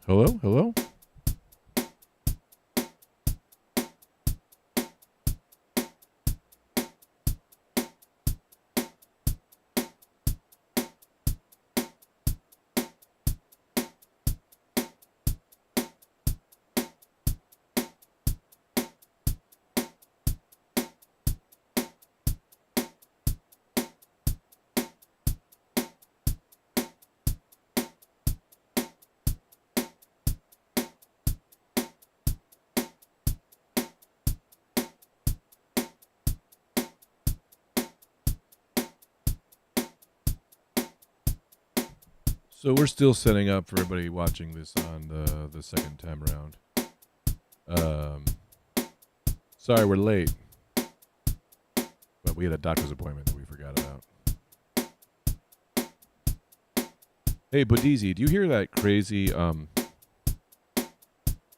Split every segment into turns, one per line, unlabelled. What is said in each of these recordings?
Hello? Hello? So we're still setting up for everybody watching this on the second time around. Um, sorry we're late, but we had a doctor's appointment that we forgot about. Hey, Bodizi, do you hear that crazy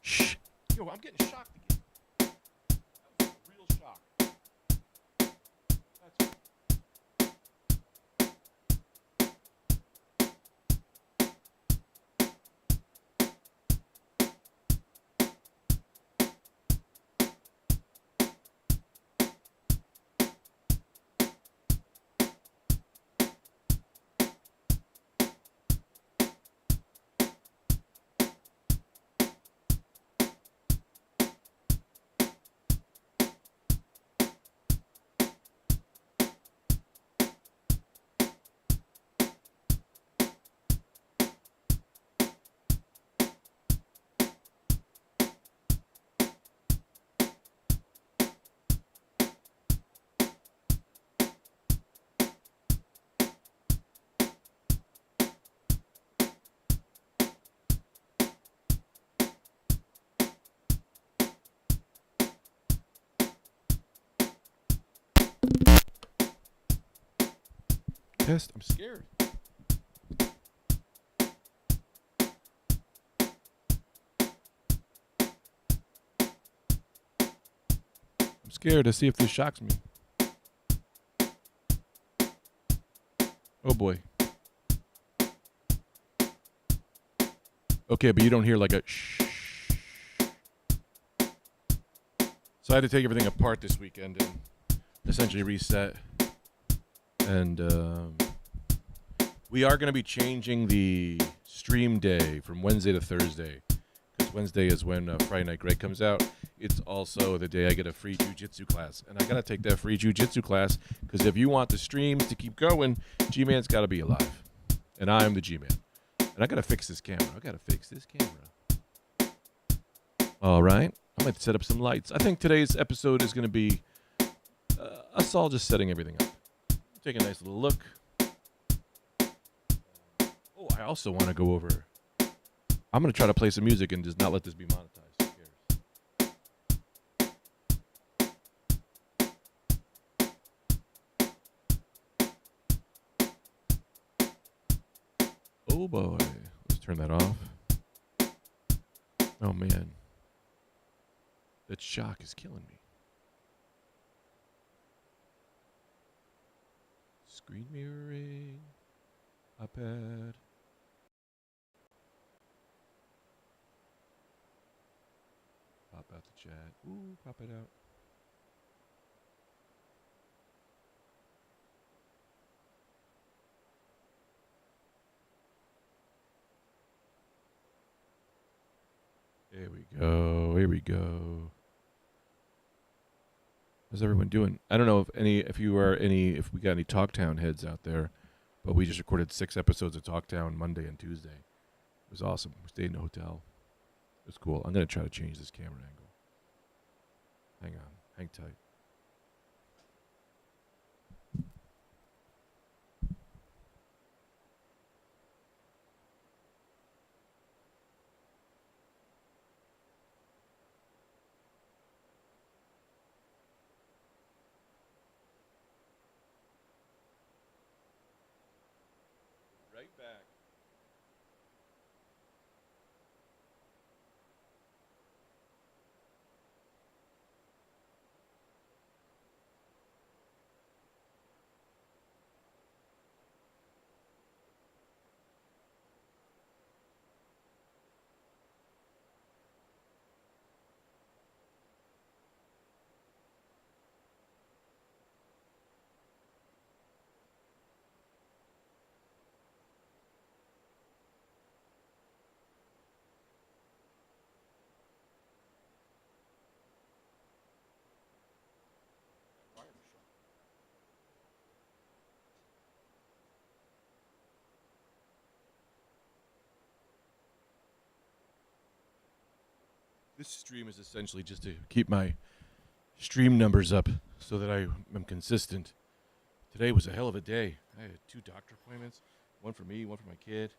shh? Yo, I'm getting shocked again. That was a real shock. That's test. I'm scared. I'm scared to see if this shocks me. Oh boy. Okay, but you don't hear like a shh. So I had to take everything apart this weekend and essentially reset. And we are going to be changing the stream day from Wednesday to Thursday. Because Wednesday is when Friday Night Greg comes out. It's also the day I get a free jujitsu class. And I got to take that free jujitsu class because if you want the streams to keep going, G-Man's got to be alive. And I'm the G-Man. And I got to fix this camera. I got to fix this camera. All right. I might set up some lights. I think today's episode is going to be us all just setting everything up. Take a nice little look. Oh, I also want to go over. I'm going to try to play some music and just not let this be monetized. Who cares? Oh boy. Let's turn that off. Oh man. That shock is killing me. Screen mirroring. iPad. Pop out the chat. Ooh, pop it out. Here we go. Here we go. How's everyone doing? I don't know if we got any Talktown heads out there, but we just recorded 6 episodes of Talktown Monday and Tuesday. It was awesome. We stayed in a hotel. It was cool. I'm gonna try to change this camera angle. Hang on. Hang tight. Right back. This stream is essentially just to keep my stream numbers up so that I am consistent. Today was a hell of a day. I had 2 doctor appointments, one for me, one for my kid.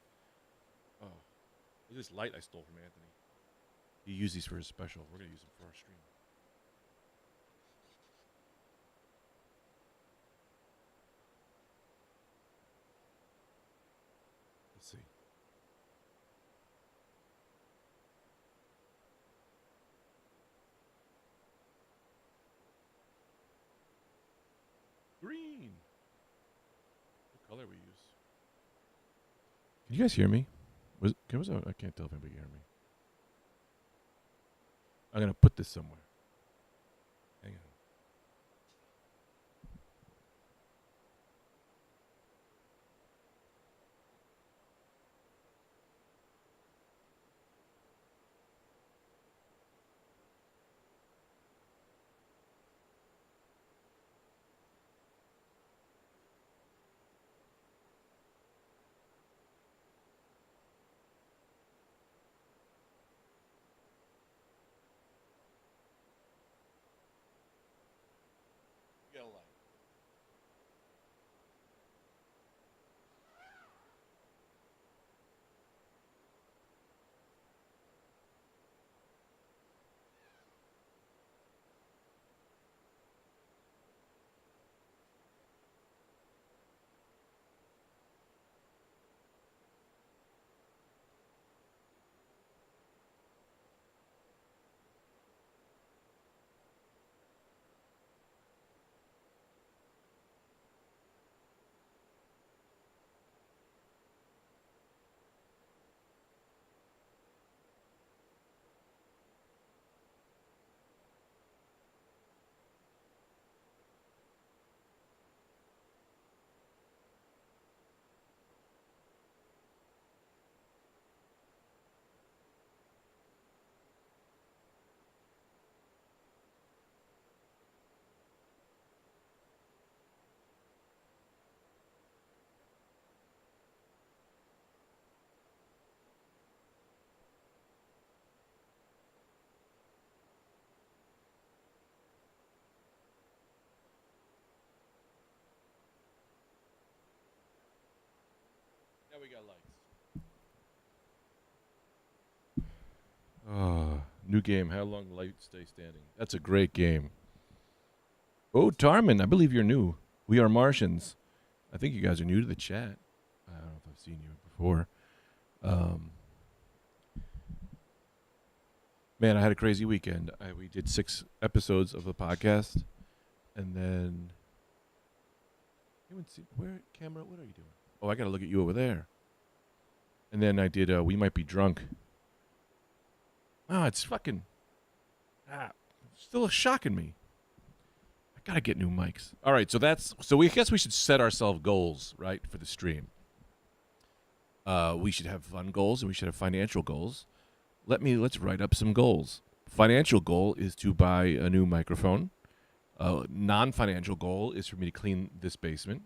Oh, look at this light I stole from Anthony. He used these for his special. We're going to use them for our stream. Let's see. Green. What color we use? Can you guys hear me? I can't tell if anybody can hear me. I'm going to put this somewhere. Hang on. We got a light. Now we got lights. New game. How long light stay standing? That's a great game. Oh, Tarman, I believe you're new. We are Martians. I think you guys are new to the chat. I don't know if I've seen you before. Man, I had a crazy weekend. We did 6 episodes of the podcast, and then where camera? What are you doing? Oh, I gotta look at you over there. And then I did We Might Be Drunk. Oh, it's fucking still shocking me. I gotta get new mics. All right, so we guess we should set ourselves goals, right, for the stream. We should have fun goals and we should have financial goals. Let's write up some goals. Financial goal is to buy a new microphone. Non-financial goal is for me to clean this basement.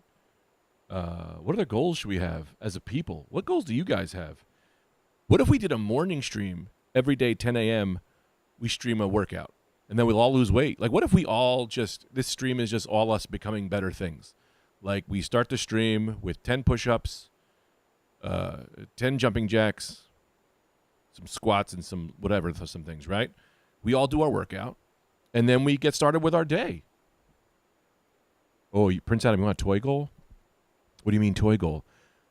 What other goals should we have as a people? What goals do you guys have? What if we did a morning stream every day, 10 a.m., we stream a workout, and then we'll all lose weight? Like, what if we all this stream is just all us becoming better things? Like, we start the stream with 10 push-ups, 10 jumping jacks, some squats, and some things, right? We all do our workout, and then we get started with our day. Oh, Prince Adam, you want a toy goal? What do you mean toy goal?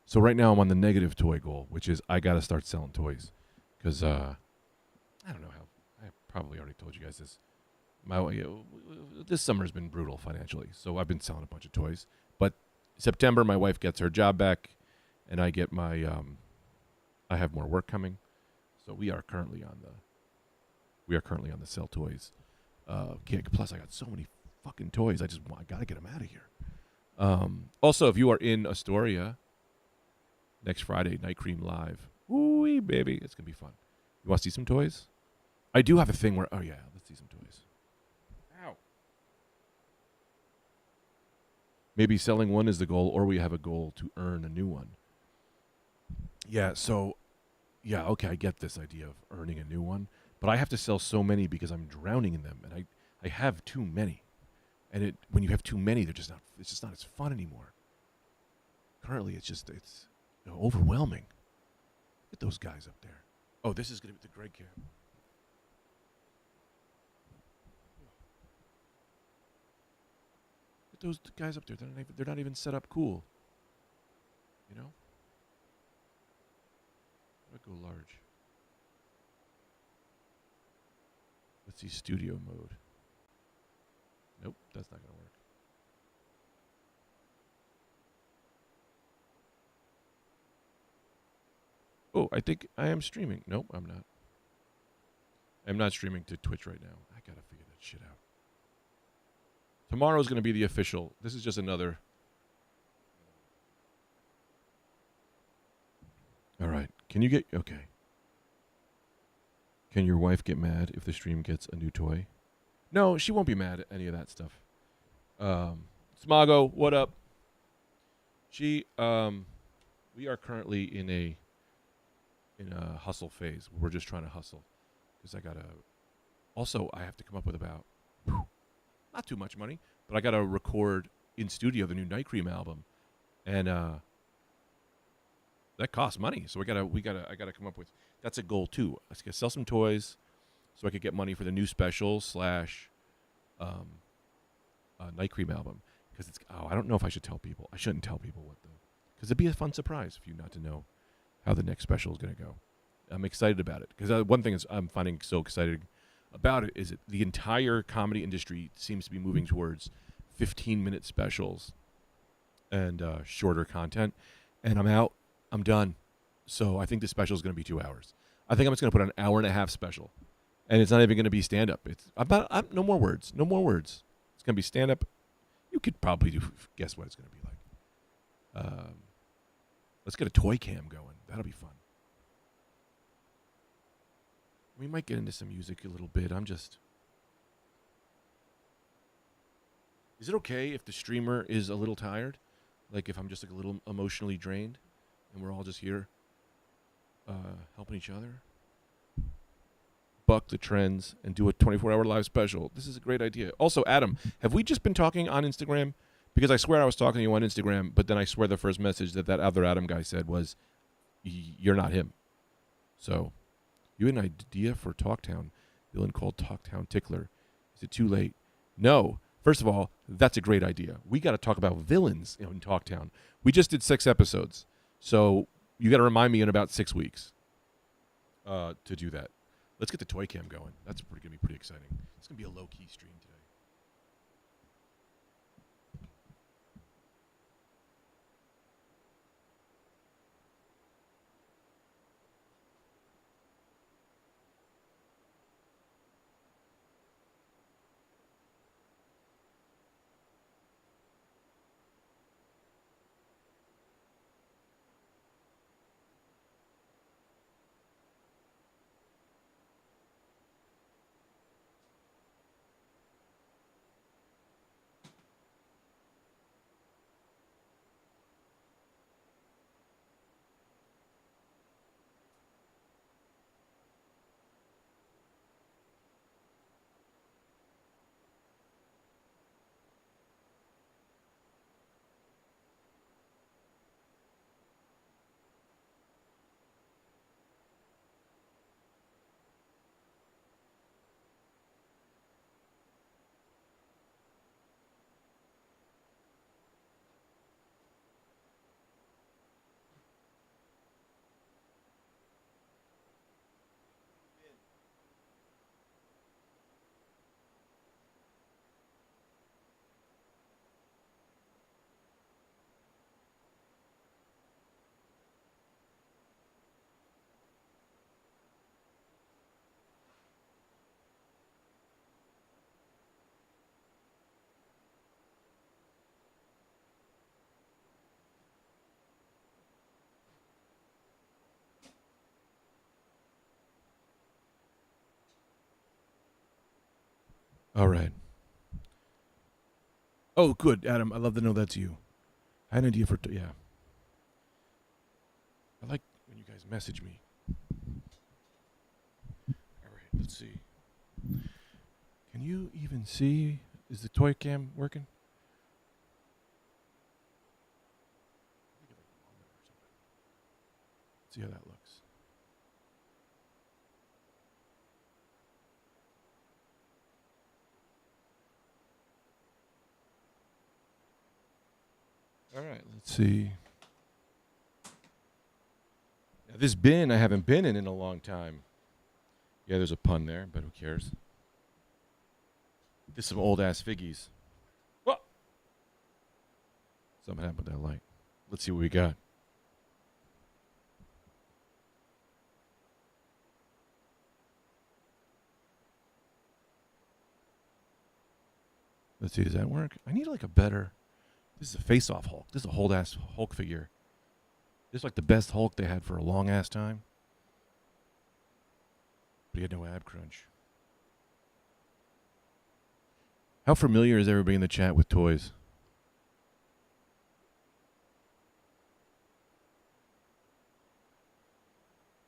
So right now I'm on the negative toy goal, which is I got to start selling toys. Because I don't know how. I probably already told you guys this. This summer has been brutal financially. So I've been selling a bunch of toys. But September, my wife gets her job back, and I get my I have more work coming. So we are currently on the sell toys kick. Plus I got so many fucking toys. I got to get them out of here. Also, if you are in Astoria next Friday, Night Cream Live. Ooh, baby. It's going to be fun. You want to see some toys? I do have a thing where, oh yeah, let's see some toys. Ow. Maybe selling one is the goal, or we have a goal to earn a new one. Yeah, okay, I get this idea of earning a new one. but I have to sell so many because I'm drowning in them, and I have too many. And when you have too many, it's just not as fun anymore. Currently, it's overwhelming. Look at those guys up there. Oh, this is going to be the Greg Cam. Look at those guys up there. They're not even set up cool. You know? I'll go large. Let's see studio mode. Nope, that's not going to work. Oh, I think I am streaming. Nope, I'm not. I'm not streaming to Twitch right now. I got to figure that shit out. Tomorrow's going to be the official. This is just another. All right. Can you get... Okay. Can your wife get mad if the stream gets a new toy? No, she won't be mad at any of that stuff. Smago, what up? We are currently in a hustle phase. We're just trying to hustle because I have to come up with about not too much money, but I gotta record in studio the new Night Cream album, and that costs money. So I gotta come up with. That's a goal too. I gotta sell some toys, so I could get money for the new special / Night Cream album. Because I don't know if I should tell people. I shouldn't tell people because it'd be a fun surprise for you not to know how the next special is going to go. I'm excited about it because one thing I'm finding so excited about it is that the entire comedy industry seems to be moving towards 15-minute specials and shorter content. And I'm out. I'm done. So I think the special is going to be 2 hours. I think I'm just going to put an hour and a half special, and it's not even going to be stand up. No more words. No more words. It's going to be stand up. You could probably guess what it's going to be like. Let's get a toy cam going. That'll be fun. We might get into some music a little bit. Is it okay if the streamer is a little tired? Like if I'm just like a little emotionally drained and we're all just here helping each other? Buck the trends and do a 24-hour live special. This is a great idea. Also, Adam, have we just been talking on Instagram? Because I swear I was talking to you on Instagram, but then I swear the first message that other Adam guy said was, you're not him. So, you had an idea for Talktown. Villain called Talktown Tickler. Is it too late? No. First of all, that's a great idea. We got to talk about villains in Talktown. We just did 6 episodes. So, you got to remind me in about 6 weeks to do that. Let's get the toy cam going. That's going to be pretty exciting. It's going to be a low-key stream today. All right. Oh, good, Adam. I love to know that's you. I had an idea for... yeah. I like when you guys message me. All right. Let's see. Can you even see? Is the toy cam working? Let's see how that looks. All right, let's see. Now, this bin I haven't been in a long time. Yeah, there's a pun there, but who cares? This is some old ass figgies. What? Something happened with that light. Let's see what we got. Let's see, does that work? I need like a better. This is a face-off Hulk. This is a whole ass Hulk figure. This is like the best Hulk they had for a long ass time. But he had no ab crunch. How familiar is everybody in the chat with toys?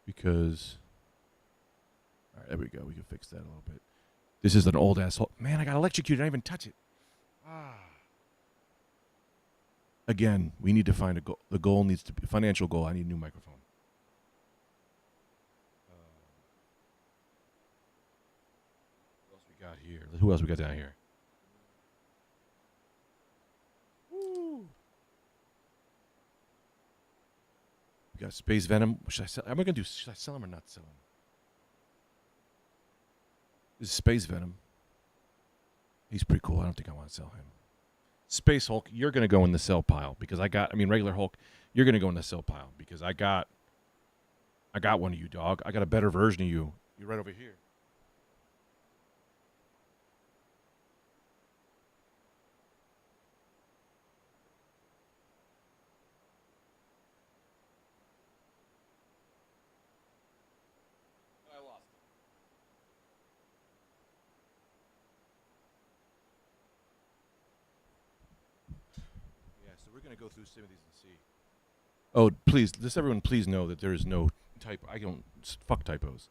Because, all right, there we go. We can fix that a little bit. This is an old ass Hulk. Man, I got electrocuted. I didn't even touch it. Again, we need to find a goal. The goal needs to be a financial goal. I need a new microphone. What else we got here? Who else we got down here? Woo. We got Space Venom. Should I sell? Am I gonna do? Should I sell him or not sell him? This is Space Venom. He's pretty cool. I don't think I want to sell him. Space Hulk, you're going to go in the sell pile because regular Hulk, you're going to go in the sell pile because I got one of you, dog. I got a better version of you. You're right over here. I lost it. Yeah, so we're going to go through some of these and see. Oh, please, everyone please know that there is no typo. I don't, fuck typos.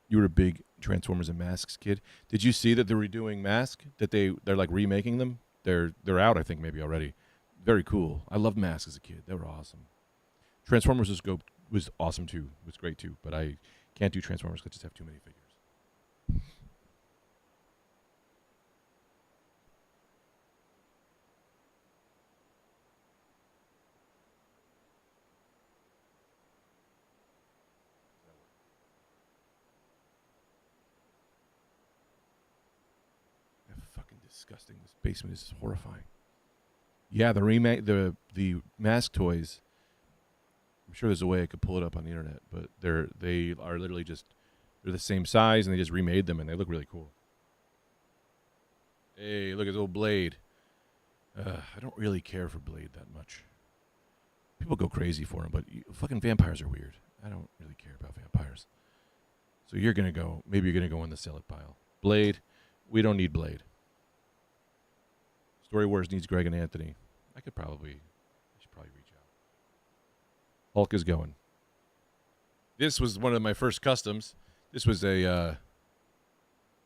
You were a big Transformers and Masks kid. Did you see that they're redoing Mask? That they're like remaking them? They're out, I think, maybe already. Very cool. I loved Mask as a kid. They were awesome. Transformers was awesome too. It was great too. But I can't do Transformers because I just have too many figures. Fucking disgusting. This basement is horrifying. Yeah, the remake, the Mask toys. I'm sure there's a way I could pull it up on the internet, but they are literally just they're the same size and they just remade them and they look really cool. Hey, look at the old Blade. I don't really care for Blade that much. People go crazy for him, but fucking vampires are weird. I don't really care about vampires. So maybe you're gonna go in the sell it pile. Blade, we don't need Blade. Story Wars needs Greg and Anthony. I should probably reach out. Hulk is going. This was one of my first customs. This was a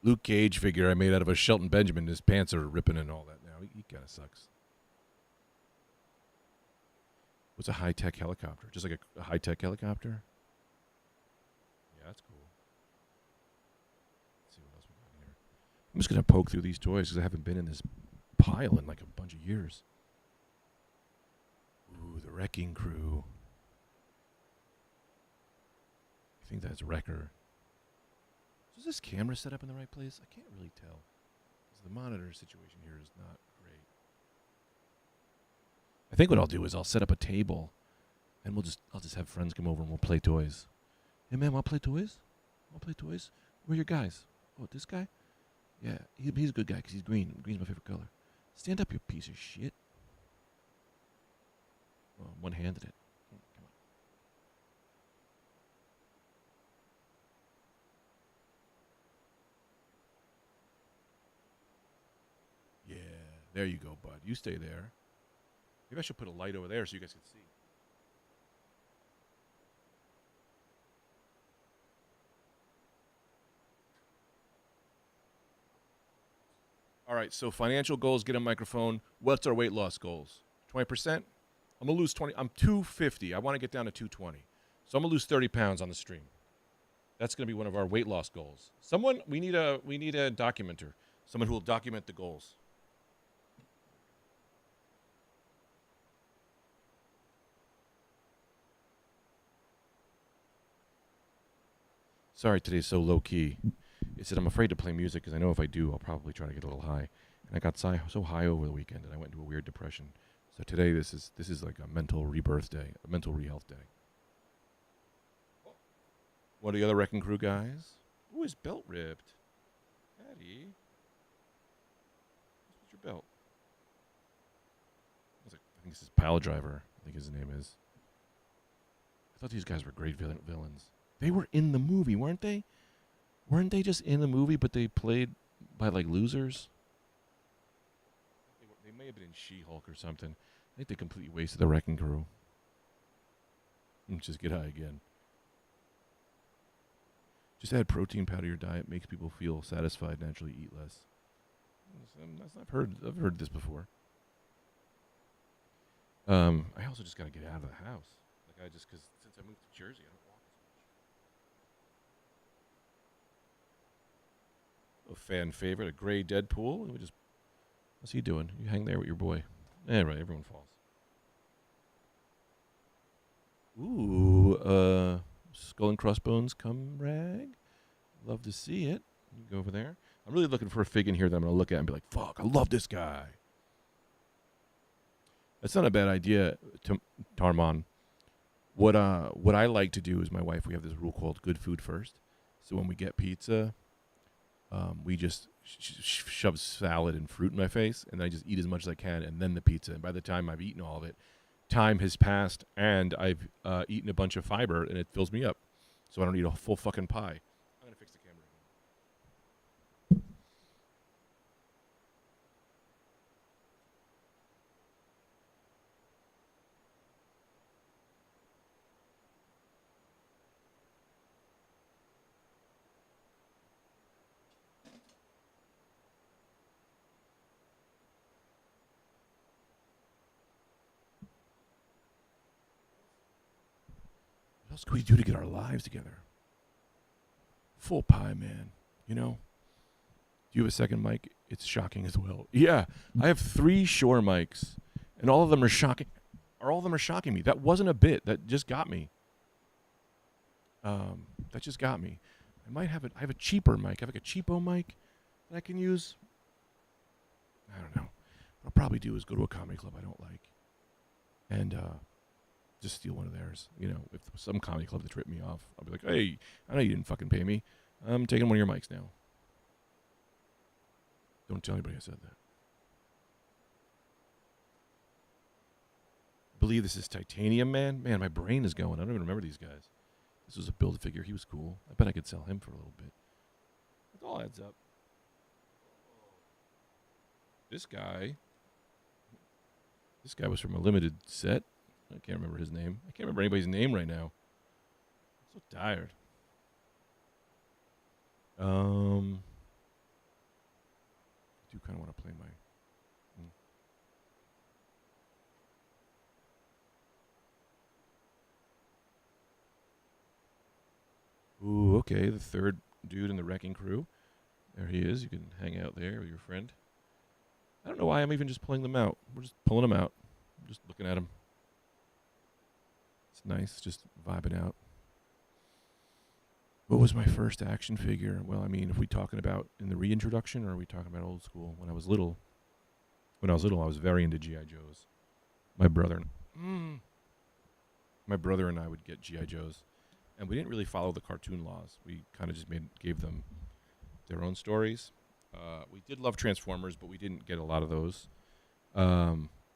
Luke Cage figure I made out of a Shelton Benjamin. His pants are ripping and all that now. He kind of sucks. What's a high-tech helicopter? Just like a high-tech helicopter? Yeah, that's cool. Let's see what else we got here. I'm just going to poke through these toys because I haven't been in this pile in like a bunch of years. Ooh, the Wrecking Crew. I think that's Wrecker. So is this camera set up in the right place? I can't really tell. The monitor situation here is not great. I think what I'll do is I'll set up a table and I'll just have friends come over and we'll play toys. Hey man, wanna play toys? Where are your guys? Oh, this guy? Yeah, he's a good guy because he's green. Green's my favorite color. Stand up, you piece of shit. Oh, one-handed it. Come on. Yeah, there you go, bud. You stay there. Maybe I should put a light over there so you guys can see. All right, so financial goals, get a microphone. What's our weight loss goals? 20%? I'm going to lose 20. I'm 250. I want to get down to 220. So I'm going to lose 30 pounds on the stream. That's going to be one of our weight loss goals. We need a documenter. Someone who will document the goals. Sorry, today's so low key. It said I'm afraid to play music because I know if I do, I'll probably try to get a little high. And I got so high over the weekend, and I went into a weird depression. So today, this is like a mental rebirth day, a mental rehealth day. One of the other Wrecking Crew guys. Ooh, his belt ripped. Patty, what's your belt? I think this is Pile Driver. I think his name is. I thought these guys were great villains. They were in the movie, weren't they? Weren't they just in the movie, but they played by like losers? They may have been in She-Hulk or something. I think they completely wasted the Wrecking Crew. Just get high again. Just add protein powder to your diet. Makes people feel satisfied. Naturally, eat less. I've heard this before. I also just gotta get out of the house. Like because since I moved to Jersey, I don't walk as much. A fan favorite, a gray Deadpool. What's he doing? You hang there with your boy. Right, everyone falls. Ooh, Skull and Crossbones come rag. Love to see it. You go over there. I'm really looking for a fig in here that I'm going to look at and be like, fuck, I love this guy. That's not a bad idea, Tarman. What I like to do is my wife, we have this rule called good food first. So when we get pizza, we just shove salad and fruit in my face, and I just eat as much as I can, and then the pizza. And by the time I've eaten all of it, time has passed, and I've eaten a bunch of fiber, and it fills me up. So I don't eat a full fucking pie. I'm going to fix the camera again. What else can we do to get our lives together? Full pie, man. You know? Do you have a second mic? It's shocking as well. Yeah, I have 3 Shure mics, and all of them are shocking. All of them are shocking me. That wasn't a bit. That just got me. That just got me. I have a cheaper mic. I have like a cheapo mic that I can use. I don't know. What I'll probably do is go to a comedy club I don't like, and just steal one of theirs. You know, if some comedy club that's ripped me off, I'll be like, hey, I know you didn't fucking pay me. I'm taking one of your mics now. Don't tell anybody I said that. I believe this is Titanium Man. Man, my brain is going. I don't even remember these guys. This was a Build-A-Figure. He was cool. I bet I could sell him for a little bit. It all adds up. This guy was from a limited set. I can't remember his name. I can't remember anybody's name right now. I'm so tired. I do kind of want to play my... Ooh, okay, the third dude in the Wrecking Crew. There he is. You can hang out there with your friend. I don't know why I'm even just pulling them out. We're just pulling them out. I'm just looking at them. It's nice, just vibing out. What was my first action figure? Well, I mean, if we talking about in the reintroduction, or are we talking about old school? When I was little, I was very into G.I. Joes. My brother and I would get G.I. Joes, and we didn't really follow the cartoon laws. We kind of just gave them their own stories. We did love Transformers, but we didn't get a lot of those.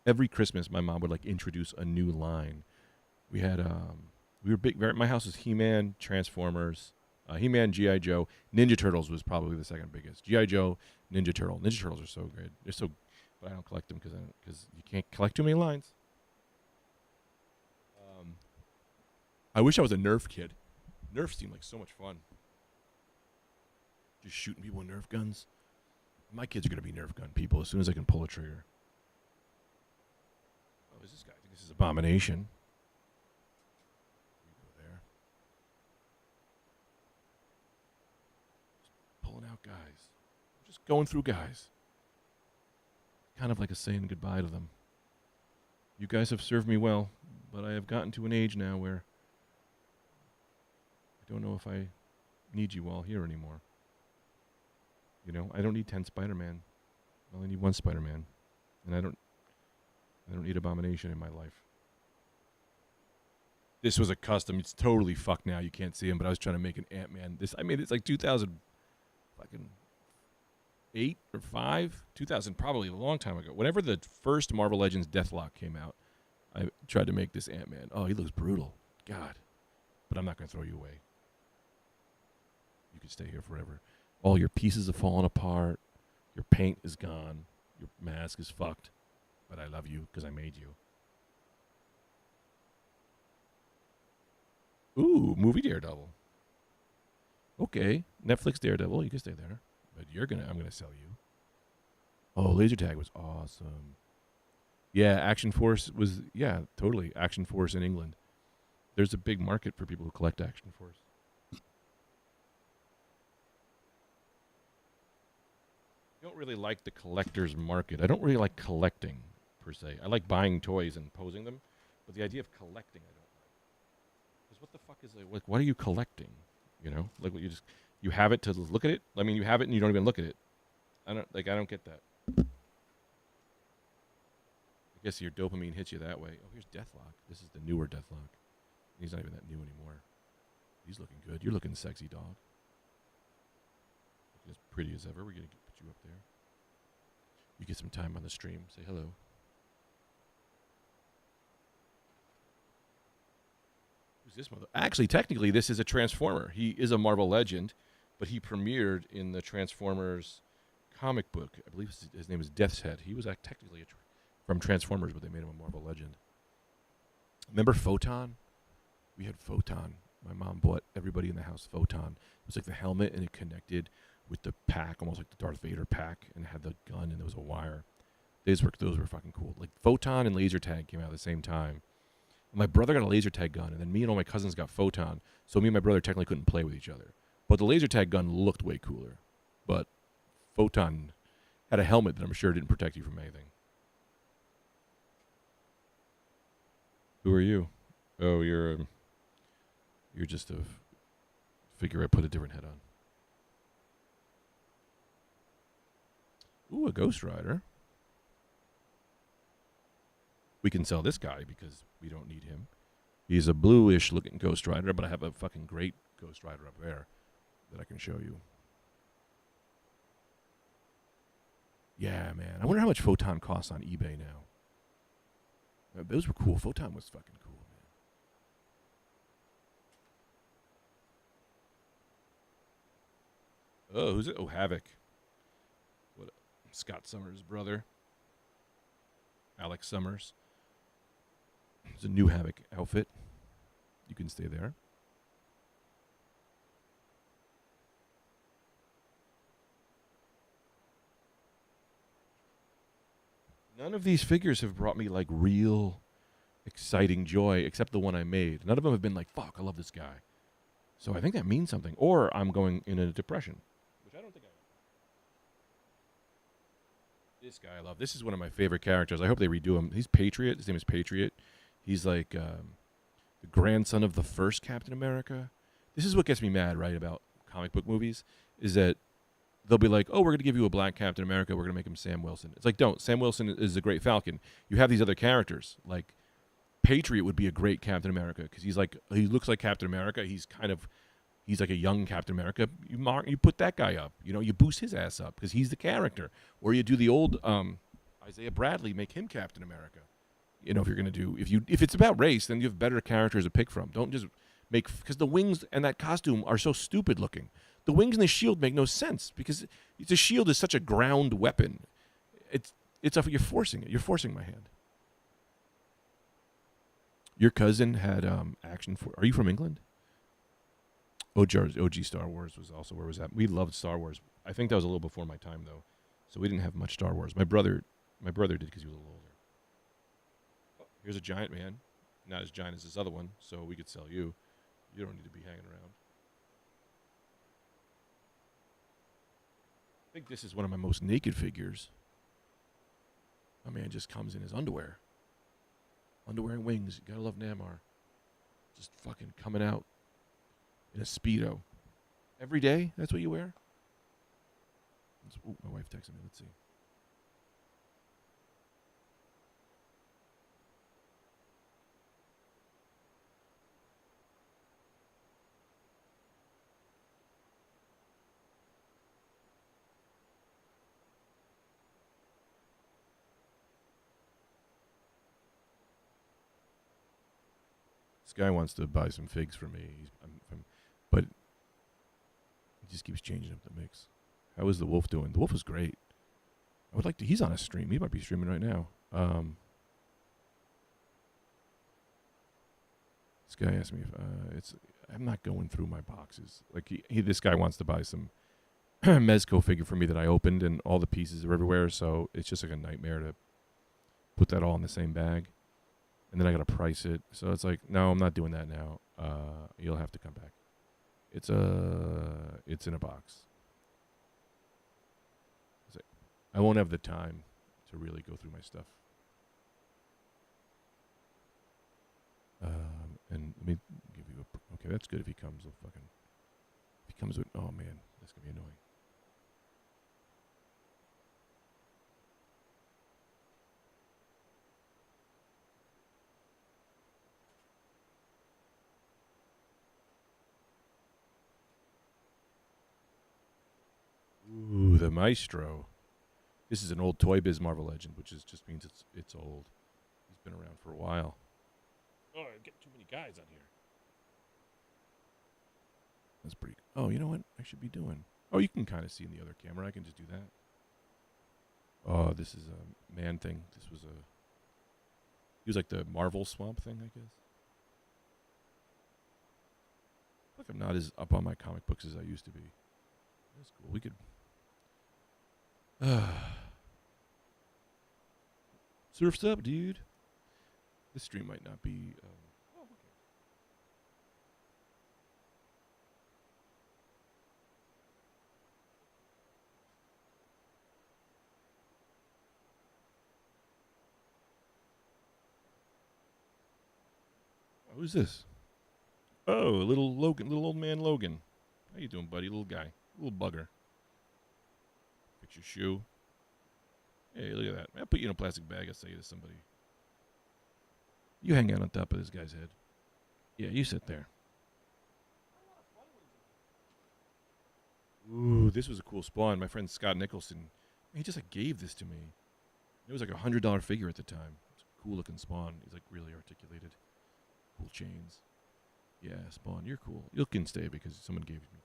Every Christmas, my mom would like introduce a new line. We had we were big. My house was He-Man, Transformers, He-Man, G.I. Joe, Ninja Turtles was probably the second biggest. G.I. Joe, Ninja Turtle. Ninja Turtles are so good. They're so, but I don't collect them because you can't collect too many lines. I wish I was a Nerf kid. Nerf seemed like so much fun. Just shooting people with Nerf guns. My kids are going to be Nerf gun people as soon as I can pull a trigger. Oh, who's this guy? I think this is Abomination. You go there. Just pulling out guys. I'm just going through guys. Kind of like a saying goodbye to them. You guys have served me well, but I have gotten to an age now where I don't know if I need you all here anymore. You know, I don't need 10 Spider-Man. I only need one Spider-Man. And I don't need Abomination in my life. This was a custom. It's totally fucked now. You can't see him, but I was trying to make an Ant-Man. I made it's like 2000 fucking 8 or 5, 2000, probably a long time ago. Whenever the first Marvel Legends Deathlock came out, I tried to make this Ant-Man. Oh, he looks brutal. God. But I'm not going to throw you away. You can stay here forever. All your pieces have fallen apart. Your paint is gone. Your mask is fucked. But I love you because I made you. Ooh, movie Daredevil. Okay. Netflix Daredevil. You can stay there. But I'm going to sell you. Oh, Laser Tag was awesome. Yeah, Action Force was, totally. Action Force in England. There's a big market for people who collect Action Force. I don't really like the collector's market. I don't really like collecting, per se. I like buying toys and posing them. But the idea of collecting, I don't like. Because what the fuck is it? Like, what are you collecting? You know? Like, what you have it to look at it? I mean, you have it and you don't even look at it. I don't get that. I guess your dopamine hits you that way. Oh, here's Deathlock. This is the newer Deathlock. He's not even that new anymore. He's looking good. You're looking sexy, dog. Looking as pretty as ever. We're going to put you up there. You get some time on the stream. Say hello. Who's this mother? Actually, technically, this is a Transformer. He is a Marvel legend, but he premiered in the Transformers comic book. I believe his name is Death's Head. He was technically from Transformers, but they made him a Marvel legend. Remember Photon? We had Photon. My mom bought everybody in the house Photon. It was like the helmet, and it connected with the pack, almost like the Darth Vader pack, and it had the gun, and there was a wire. Those were fucking cool. Like Photon and Laser Tag came out at the same time. And my brother got a Laser Tag gun, and then me and all my cousins got Photon. So me and my brother technically couldn't play with each other. But the Laser Tag gun looked way cooler. But Photon had a helmet that I'm sure didn't protect you from anything. Who are you? Oh, you're just a figure I put a different head on. Ooh, a Ghost Rider. We can sell this guy because we don't need him. He's a bluish looking Ghost Rider, but I have a fucking great Ghost Rider up there that I can show you. Yeah, man. I wonder how much Photon costs on eBay now. Those were cool. Photon was fucking cool, man. Oh, who's it? Oh, Havoc. What? Scott Summers' brother. Alex Summers. It's a new Havoc outfit. You can stay there. None of these figures have brought me like real exciting joy except the one I made. None of them have been like, fuck, I love this guy. So I think that means something. Or I'm going in a depression, which I don't think I am. This guy I love. This is one of my favorite characters. I hope they redo him. He's Patriot. His name is Patriot. He's like the grandson of the first Captain America. This is what gets me mad, right, about comic book movies, is that they'll be like, oh, we're going to give you a black Captain America. We're going to make him Sam Wilson. It's like, don't. Sam Wilson is a great Falcon. You have these other characters. Like, Patriot would be a great Captain America because he looks like Captain America. He's like a young Captain America. You put that guy up. You know, you boost his ass up because he's the character. Or you do the old Isaiah Bradley, make him Captain America. You know, if you're going to do, if it's about race, then you have better characters to pick from. Don't just make, because the wings and that costume are so stupid looking. The wings and the shield make no sense because the shield is such a ground weapon. You're forcing it. You're forcing my hand. Your cousin had action for. Are you from England? OG Star Wars was also where was that? We loved Star Wars. I think that was a little before my time though. So we didn't have much Star Wars. My brother did because he was a little older. Oh, here's a giant man, not as giant as this other one, so we could sell you. You don't need to be hanging around. I think this is one of my most naked figures. My man just comes in his underwear. Underwear and wings. You gotta love Namor. Just fucking coming out in a Speedo. Every day? That's what you wear? Ooh, my wife texted me. Let's see. This guy wants to buy some figs for me. But he just keeps changing up the mix. How is the wolf doing? The wolf is great. I would like to. He's on a stream. He might be streaming right now. This guy asked me if I'm not going through my boxes. Like this guy wants to buy some Mezco figure for me that I opened, and all the pieces are everywhere. So it's just like a nightmare to put that all in the same bag, and then I gotta price it. So it's like, no, I'm not doing that now. You'll have to come back. It's in a box. I won't have the time to really go through my stuff. And let me give you a. Okay, that's good if he comes with fucking. If he comes with. Oh man, that's gonna be annoying. Ooh, the Maestro. This is an old Toy Biz Marvel Legend, which just means it's old. He's been around for a while. Oh, I get too many guys on here. That's pretty. Oh, you know what I should be doing? Oh, you can kind of see in the other camera. I can just do that. Oh, this is a man thing. This was a. He was like the Marvel Swamp Thing, I guess. Look, I'm not as up on my comic books as I used to be. That's cool. We could. Surf's up, dude. This stream might not be. Oh, okay. Who's this? Oh, little Logan, little old man Logan. How you doing, buddy? Little guy, little bugger. Fix your shoe. Hey, look at that. I'll put you in a plastic bag. I'll sell you to somebody. You hang out on top of this guy's head. Yeah, you sit there. Ooh, this was a cool spawn. My friend Scott Nicholson, he just like gave this to me. It was like $100 figure at the time. It's a cool looking spawn. He's like really articulated. Cool chains. Yeah, Spawn, you're cool. You can stay because someone gave it to me.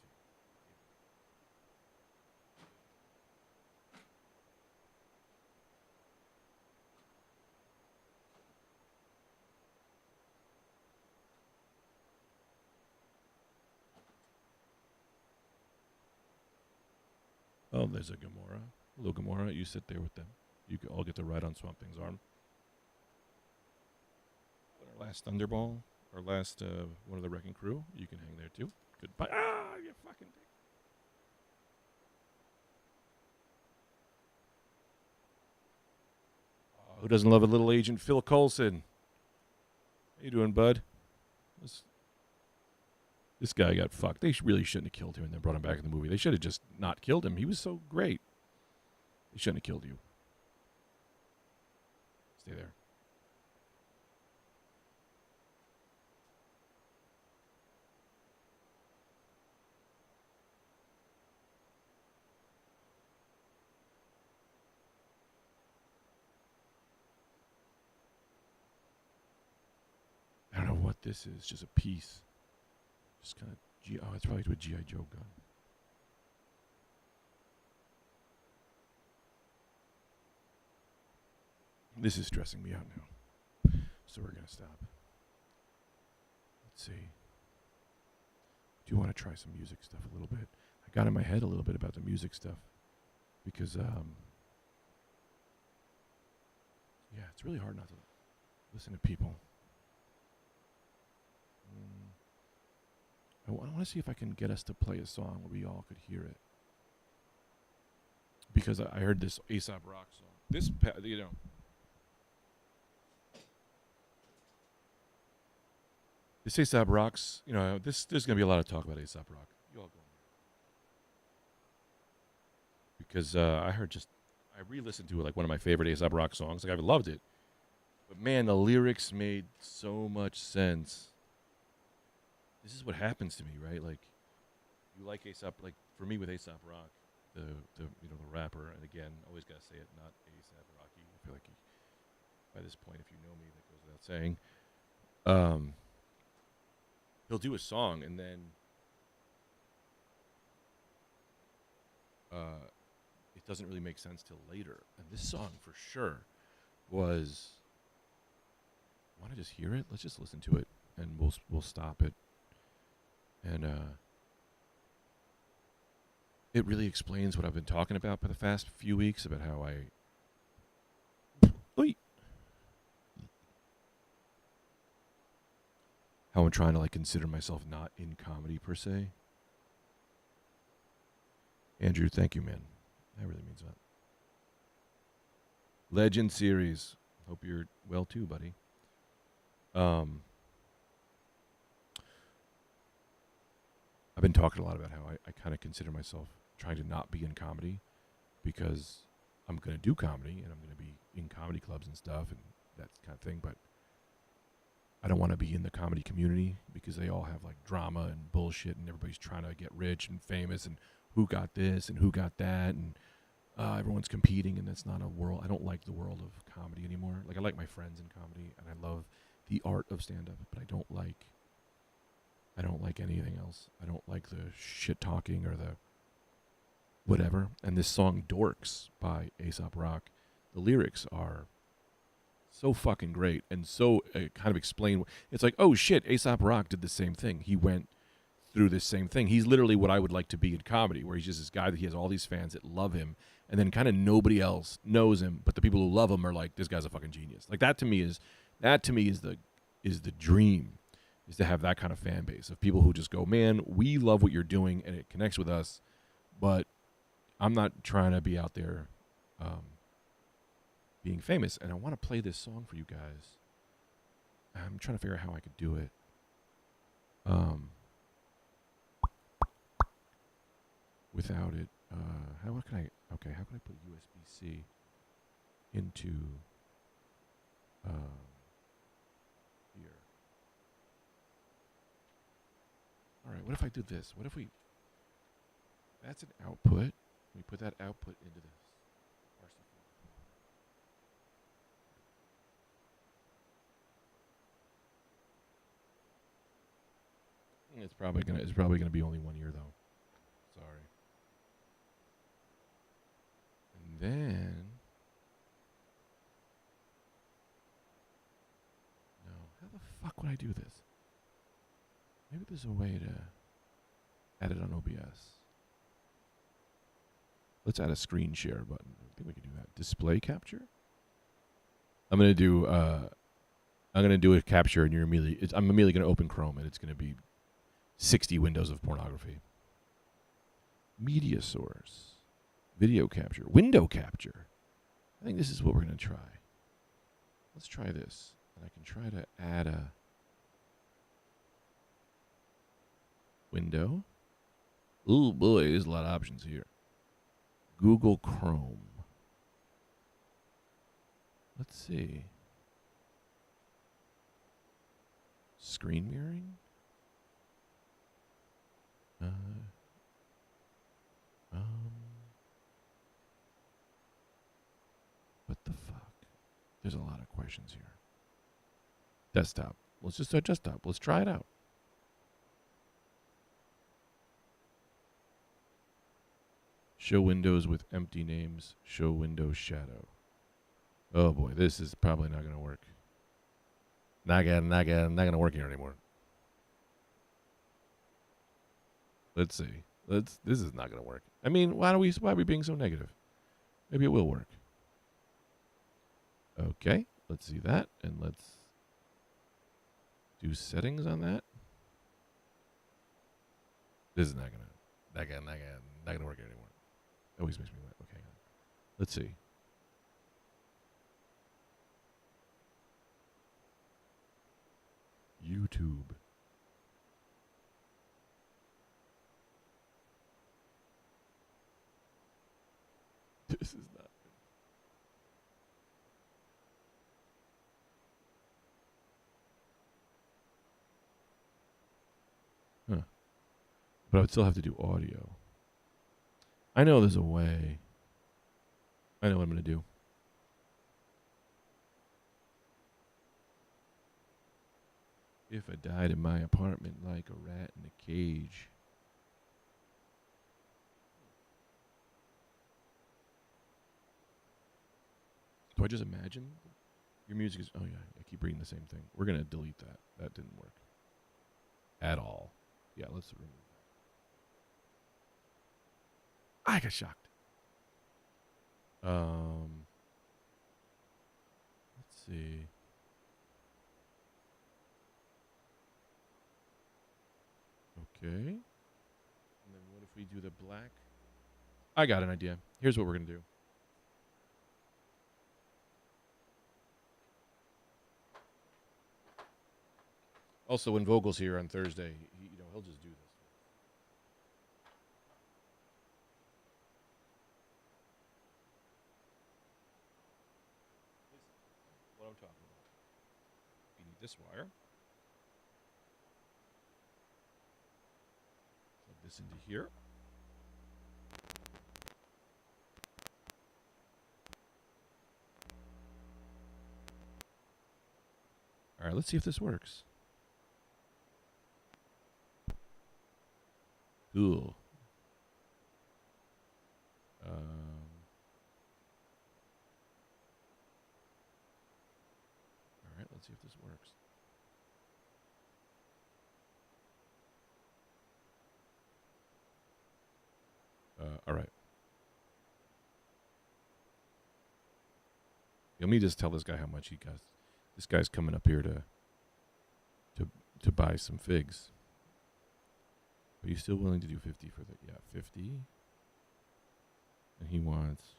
Oh, there's a Gamora. Hello, Gamora. You sit there with them. You can all get to ride on Swamp Thing's arm. Our last Thunderball, our last one of the Wrecking Crew. You can hang there too. Goodbye. Ah, you fucking dick. Oh, who doesn't love a little Agent Phil Coulson? How you doing, bud? This guy got fucked. They really shouldn't have killed him and then brought him back in the movie. They should have just not killed him. He was so great. They shouldn't have killed you. Stay there. I don't know what this is. Just a piece. Just kind of. Oh, it's probably to a G.I. Joe gun. This is stressing me out now. So we're going to stop. Let's see. Do you want to try some music stuff a little bit? I got in my head a little bit about the music stuff. Because Yeah, it's really hard not to listen to people. I want to see if I can get us to play a song where we all could hear it. Because I heard this A$AP Rock song. This, this A$AP Rock's, there's going to be a lot of talk about A$AP Rock. You all go on here. Because I re-listened to it, like one of my favorite A$AP Rock songs. Like, I've loved it. But man, the lyrics made so much sense. This is what happens to me, right? Like, you like A$AP, like, for me with A$AP Rock, the rapper, and again, always gotta say it, not A$AP Rocky. I feel like by this point, if you know me, that goes without saying. He'll do a song, and then it doesn't really make sense till later. And this song, for sure, was. Want to just hear it? Let's just listen to it, and we'll stop it. And it really explains what I've been talking about for the past few weeks about how I'm trying to, like, consider myself not in comedy per se. Andrew, thank you, man. That really means that. Legend series. Hope you're well too, buddy. I've been talking a lot about how I kind of consider myself trying to not be in comedy because I'm going to do comedy and I'm going to be in comedy clubs and stuff and that kind of thing, but I don't want to be in the comedy community because they all have, like, drama and bullshit and everybody's trying to get rich and famous and who got this and who got that and everyone's competing, and that's not a world. I don't like the world of comedy anymore. Like, I like my friends in comedy and I love the art of stand-up, but I don't like anything else. I don't like the shit talking or the whatever. And this song Dorks by A$AP Rock, the lyrics are so fucking great and so kind of explain. It's like, oh shit, A$AP Rock did the same thing. He went through this same thing. He's literally what I would like to be in comedy, where he's just this guy that he has all these fans that love him, and then kind of nobody else knows him, but the people who love him are like, this guy's a fucking genius. Like, that to me is the dream, is to have that kind of fan base of people who just go, man, we love what you're doing and it connects with us, but I'm not trying to be out there being famous. And I want to play this song for you guys. I'm trying to figure out how I could do it. Without it, how can I put USB-C into here? All right, what if I do this? What if that's an output. We put that output into this. It's probably gonna be only 1 year though. Sorry. And then no, how the fuck would I do this? Maybe there's a way to add it on OBS. Let's add a screen share button. I think we can do that. Display capture. I'm gonna do a capture, and I'm immediately gonna open Chrome, and it's gonna be 60 windows of pornography. Media source, video capture, window capture. I think this is what we're gonna try. Let's try this, and I can try to add a window. Oh boy, there's a lot of options here. Google Chrome. Let's see. Screen mirroring? What the fuck? There's a lot of questions here. Desktop. Let's just start desktop. Let's try it out. Show windows with empty names. Show window shadow. Oh boy, this is probably not going to work. Not going to work here anymore. Let's see. This is not going to work. I mean, why are we being so negative? Maybe it will work. Okay, let's see that, and let's do settings on that. This is not gonna work anymore. It always makes me laugh. Okay, let's see. YouTube. This is not. Huh. But I would still have to do audio. I know there's a way. I know what I'm going to do. If I died in my apartment like a rat in a cage. Do I just imagine? Your music is... Oh, yeah. I keep reading the same thing. We're going to delete that. That didn't work. At all. Yeah, let's remove that. I got shocked. Let's see. Okay. And then what if we do the black? I got an idea. Here's what we're going to do. Also, when Vogel's here on Thursday, he'll just do this. What I'm talking about. You need this wire. Plug this into here. All right, let's see if this works. Cool. All right, let's see if this works. All right. Let me just tell this guy how much he got. This guy's coming up here to buy some figs. Are you still willing to do 50 for the... Yeah, 50. And he wants...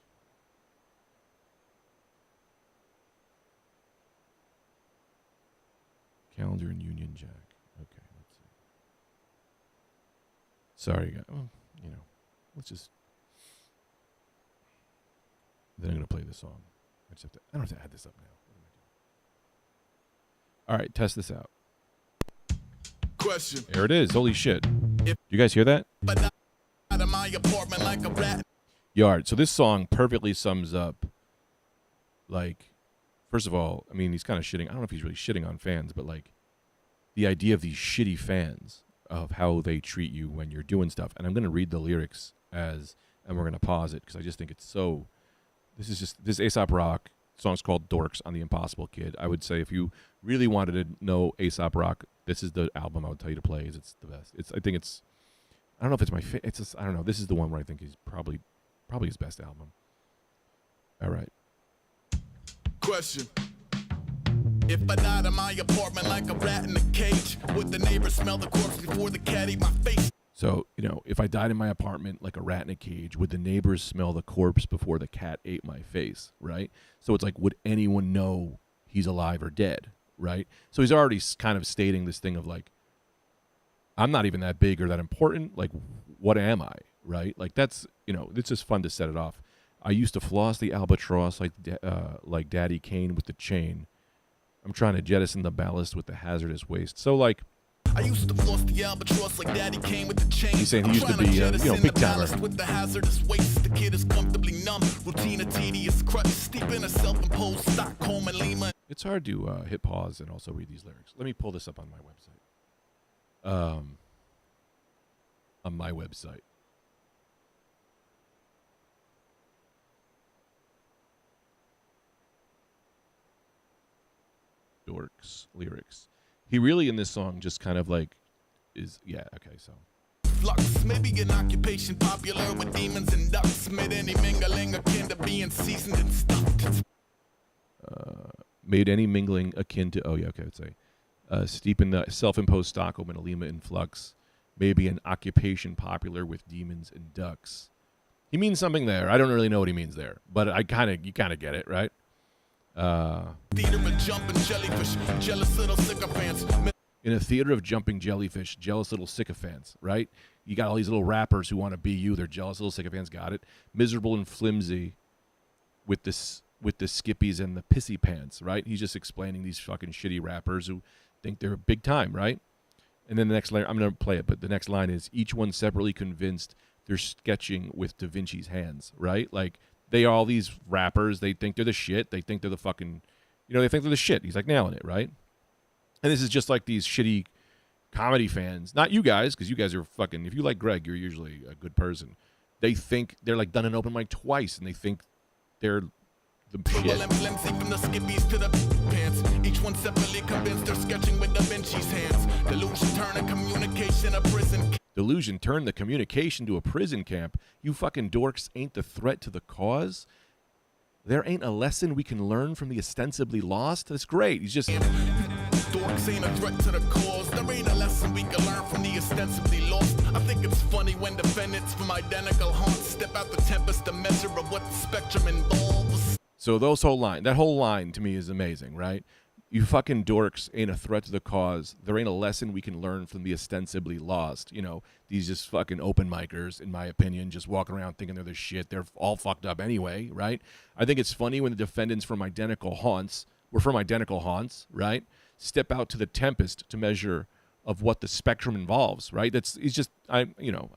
Calendar and Union Jack. Okay, let's see. Sorry, guys. Well, let's just... Then I'm going to play this song. I don't have to add this up now. What am I doing? All right, test this out.
Question.
There it is. Holy shit. Do you guys hear that? Yard. So this song perfectly sums up, like, first of all, I mean, he's kind of shitting. I don't know if he's really shitting on fans, but, like, the idea of these shitty fans, of how they treat you when you're doing stuff. And I'm going to read the lyrics and we're going to pause it because I just think it's so... This Aesop Rock song's called Dorks on the Impossible Kid. I would say if you really wanted to know Aesop Rock, this is the album I would tell you to play. It's the best. I don't know if it's my favorite. I don't know. This is the one where I think he's probably his best album. All right.
Question. If I died in my apartment like a rat in a cage, would the neighbors smell the corpse before the cat ate my face?
So, if I died in my apartment like a rat in a cage, would the neighbors smell the corpse before the cat ate my face, right? So it's like, would anyone know he's alive or dead, right? So he's already kind of stating this thing of like, I'm not even that big or that important. Like, what am I, right? Like, that's, it's just fun to set it off. I used to floss the albatross like Daddy Kane with the chain. I'm trying to jettison the ballast with the hazardous waste. So, like,
I used to floss the albatross like Daddy Kane with the chain.
He's saying he used to be, big timer.
With the hazardous waste, the kid is comfortably numb. Routine, a tedious crutch, steep in a self-imposed Stockholm and Lima.
It's hard to hit pause and also read these lyrics. Let me pull this up on my website. Dorks lyrics. He really in this song just kind of like is so.
Flux, maybe an occupation popular with demons and ducks. Mid any mingling akin to being seasoned and stuffed.
made any mingling akin to, let's say, steep in the self-imposed Stockholm and Alima influx, maybe an occupation popular with demons and ducks. He means something there. I don't really know what he means there, but you kind of get it, right?
Theater of jumping jellyfish, jealous little sycophants.
In a theater of jumping jellyfish, jealous little sycophants, right? You got all these little rappers who want to be you. They're jealous little sycophants. Got it. Miserable and flimsy with the skippies and the pissy pants, right? He's just explaining these fucking shitty rappers who think they're big time, right? And then the next line, I'm going to play it, but the next line is, each one separately convinced they're sketching with Da Vinci's hands, right? Like, they are all these rappers. They think they're the shit. They think they're the fucking, they think they're the shit. He's like nailing it, right? And this is just like these shitty comedy fans. Not you guys, because you guys are fucking, if you like Greg, you're usually a good person. They think they're like done an open mic twice, and they think they're the shit.
From the skippies to the pants. Each one separately convinced they're sketching with Da Vinci's hands. Delusion turn a communication a prison.
Delusion turned the communication to a prison camp. You fucking dorks ain't the threat to the cause. There ain't a lesson we can learn from the ostensibly lost. That's great. He's just...
Dorks ain't a threat to the cause. There ain't a lesson we can learn from the ostensibly lost. I think it's funny when defendants from identical haunts step out the tempest to measure of what the spectrum involves.
So that whole line to me is amazing, right? You fucking dorks ain't a threat to the cause. There ain't a lesson we can learn from the ostensibly lost. These just fucking open micers, in my opinion, just walking around thinking they're the shit. They're all fucked up anyway, right? I think it's funny when the defendants from identical haunts, right? Step out to the tempest to measure of what the spectrum involves, right? I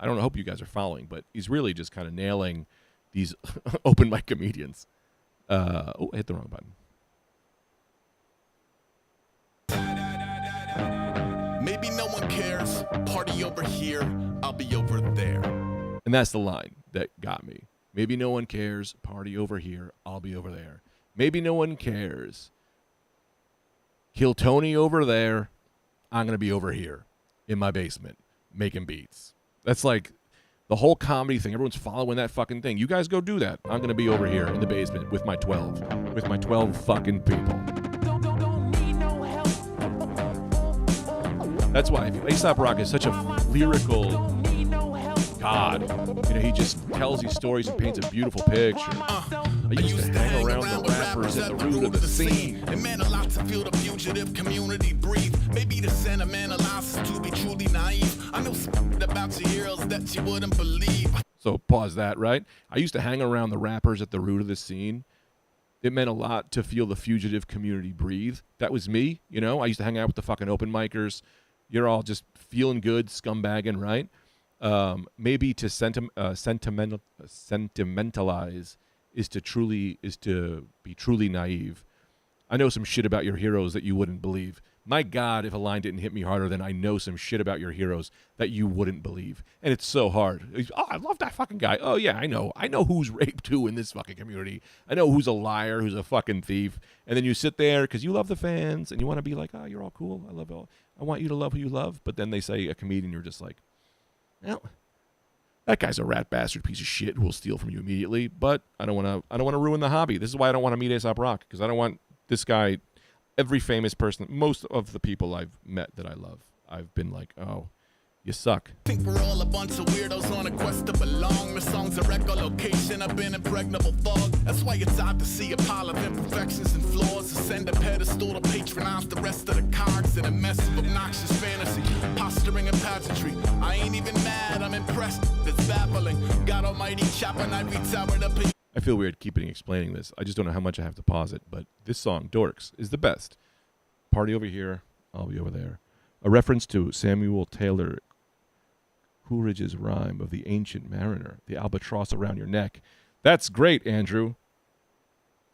hope you guys are following, but he's really just kind of nailing these open mic comedians. I hit the wrong button.
Maybe no one cares. Party over here, I'll be over there.
And that's the line that got me. Maybe no one cares. Party over here, I'll be over there. Maybe no one cares. Kill Tony over there. I'm going to be over here in my basement making beats. That's like the whole comedy thing. Everyone's following that fucking thing. You guys go do that. I'm going to be over here in the basement with my 12 fucking people. That's why A$AP Rock is such a lyrical god. He just tells these stories and paints a beautiful picture. I used to hang around the rappers at the root of the scene.
It meant a lot to feel the fugitive community breathe. Maybe the sentimentalized to be truly naive. I know something about your heroes that you wouldn't believe.
So pause that, right? I used to hang around the rappers at the root of the scene. It meant a lot to feel the fugitive community breathe. That was me, I used to hang out with the fucking open micers. You're all just feeling good, scumbagging, right? Maybe to sentimentalize is to be truly naive. I know some shit about your heroes that you wouldn't believe. My God, if a line didn't hit me harder than I know some shit about your heroes that you wouldn't believe. And it's so hard. Oh, I love that fucking guy. Oh, yeah, I know. I know who's raped who in this fucking community. I know who's a liar, who's a fucking thief. And then you sit there because you love the fans and you want to be like, oh, you're all cool. I want you to love who you love. But then they say a comedian, you're just like, well, that guy's a rat bastard piece of shit who will steal from you immediately. But I don't want to ruin the hobby. This is why I don't want to meet A$AP Rock, because I don't want this guy. Every famous person, most of the people I've met that I love, I've been like, oh, you suck.
Think we're all a bunch of weirdos on a quest to belong. The song's a echolocation, I've been impregnable fog. That's why it's odd to see a pile of imperfections and flaws. Ascend a pedestal to patronize the rest of the cards in a mess of obnoxious fantasy, posturing and pageantry. I ain't even mad, I'm impressed, it's baffling. God almighty, chopping ivory tower to
I feel weird keeping explaining this. I just don't know how much I have to pause it, but this song, Dorks, is the best. Party over here, I'll be over there. A reference to Samuel Taylor Coleridge's rhyme of the Ancient Mariner, the albatross around your neck. That's great, Andrew.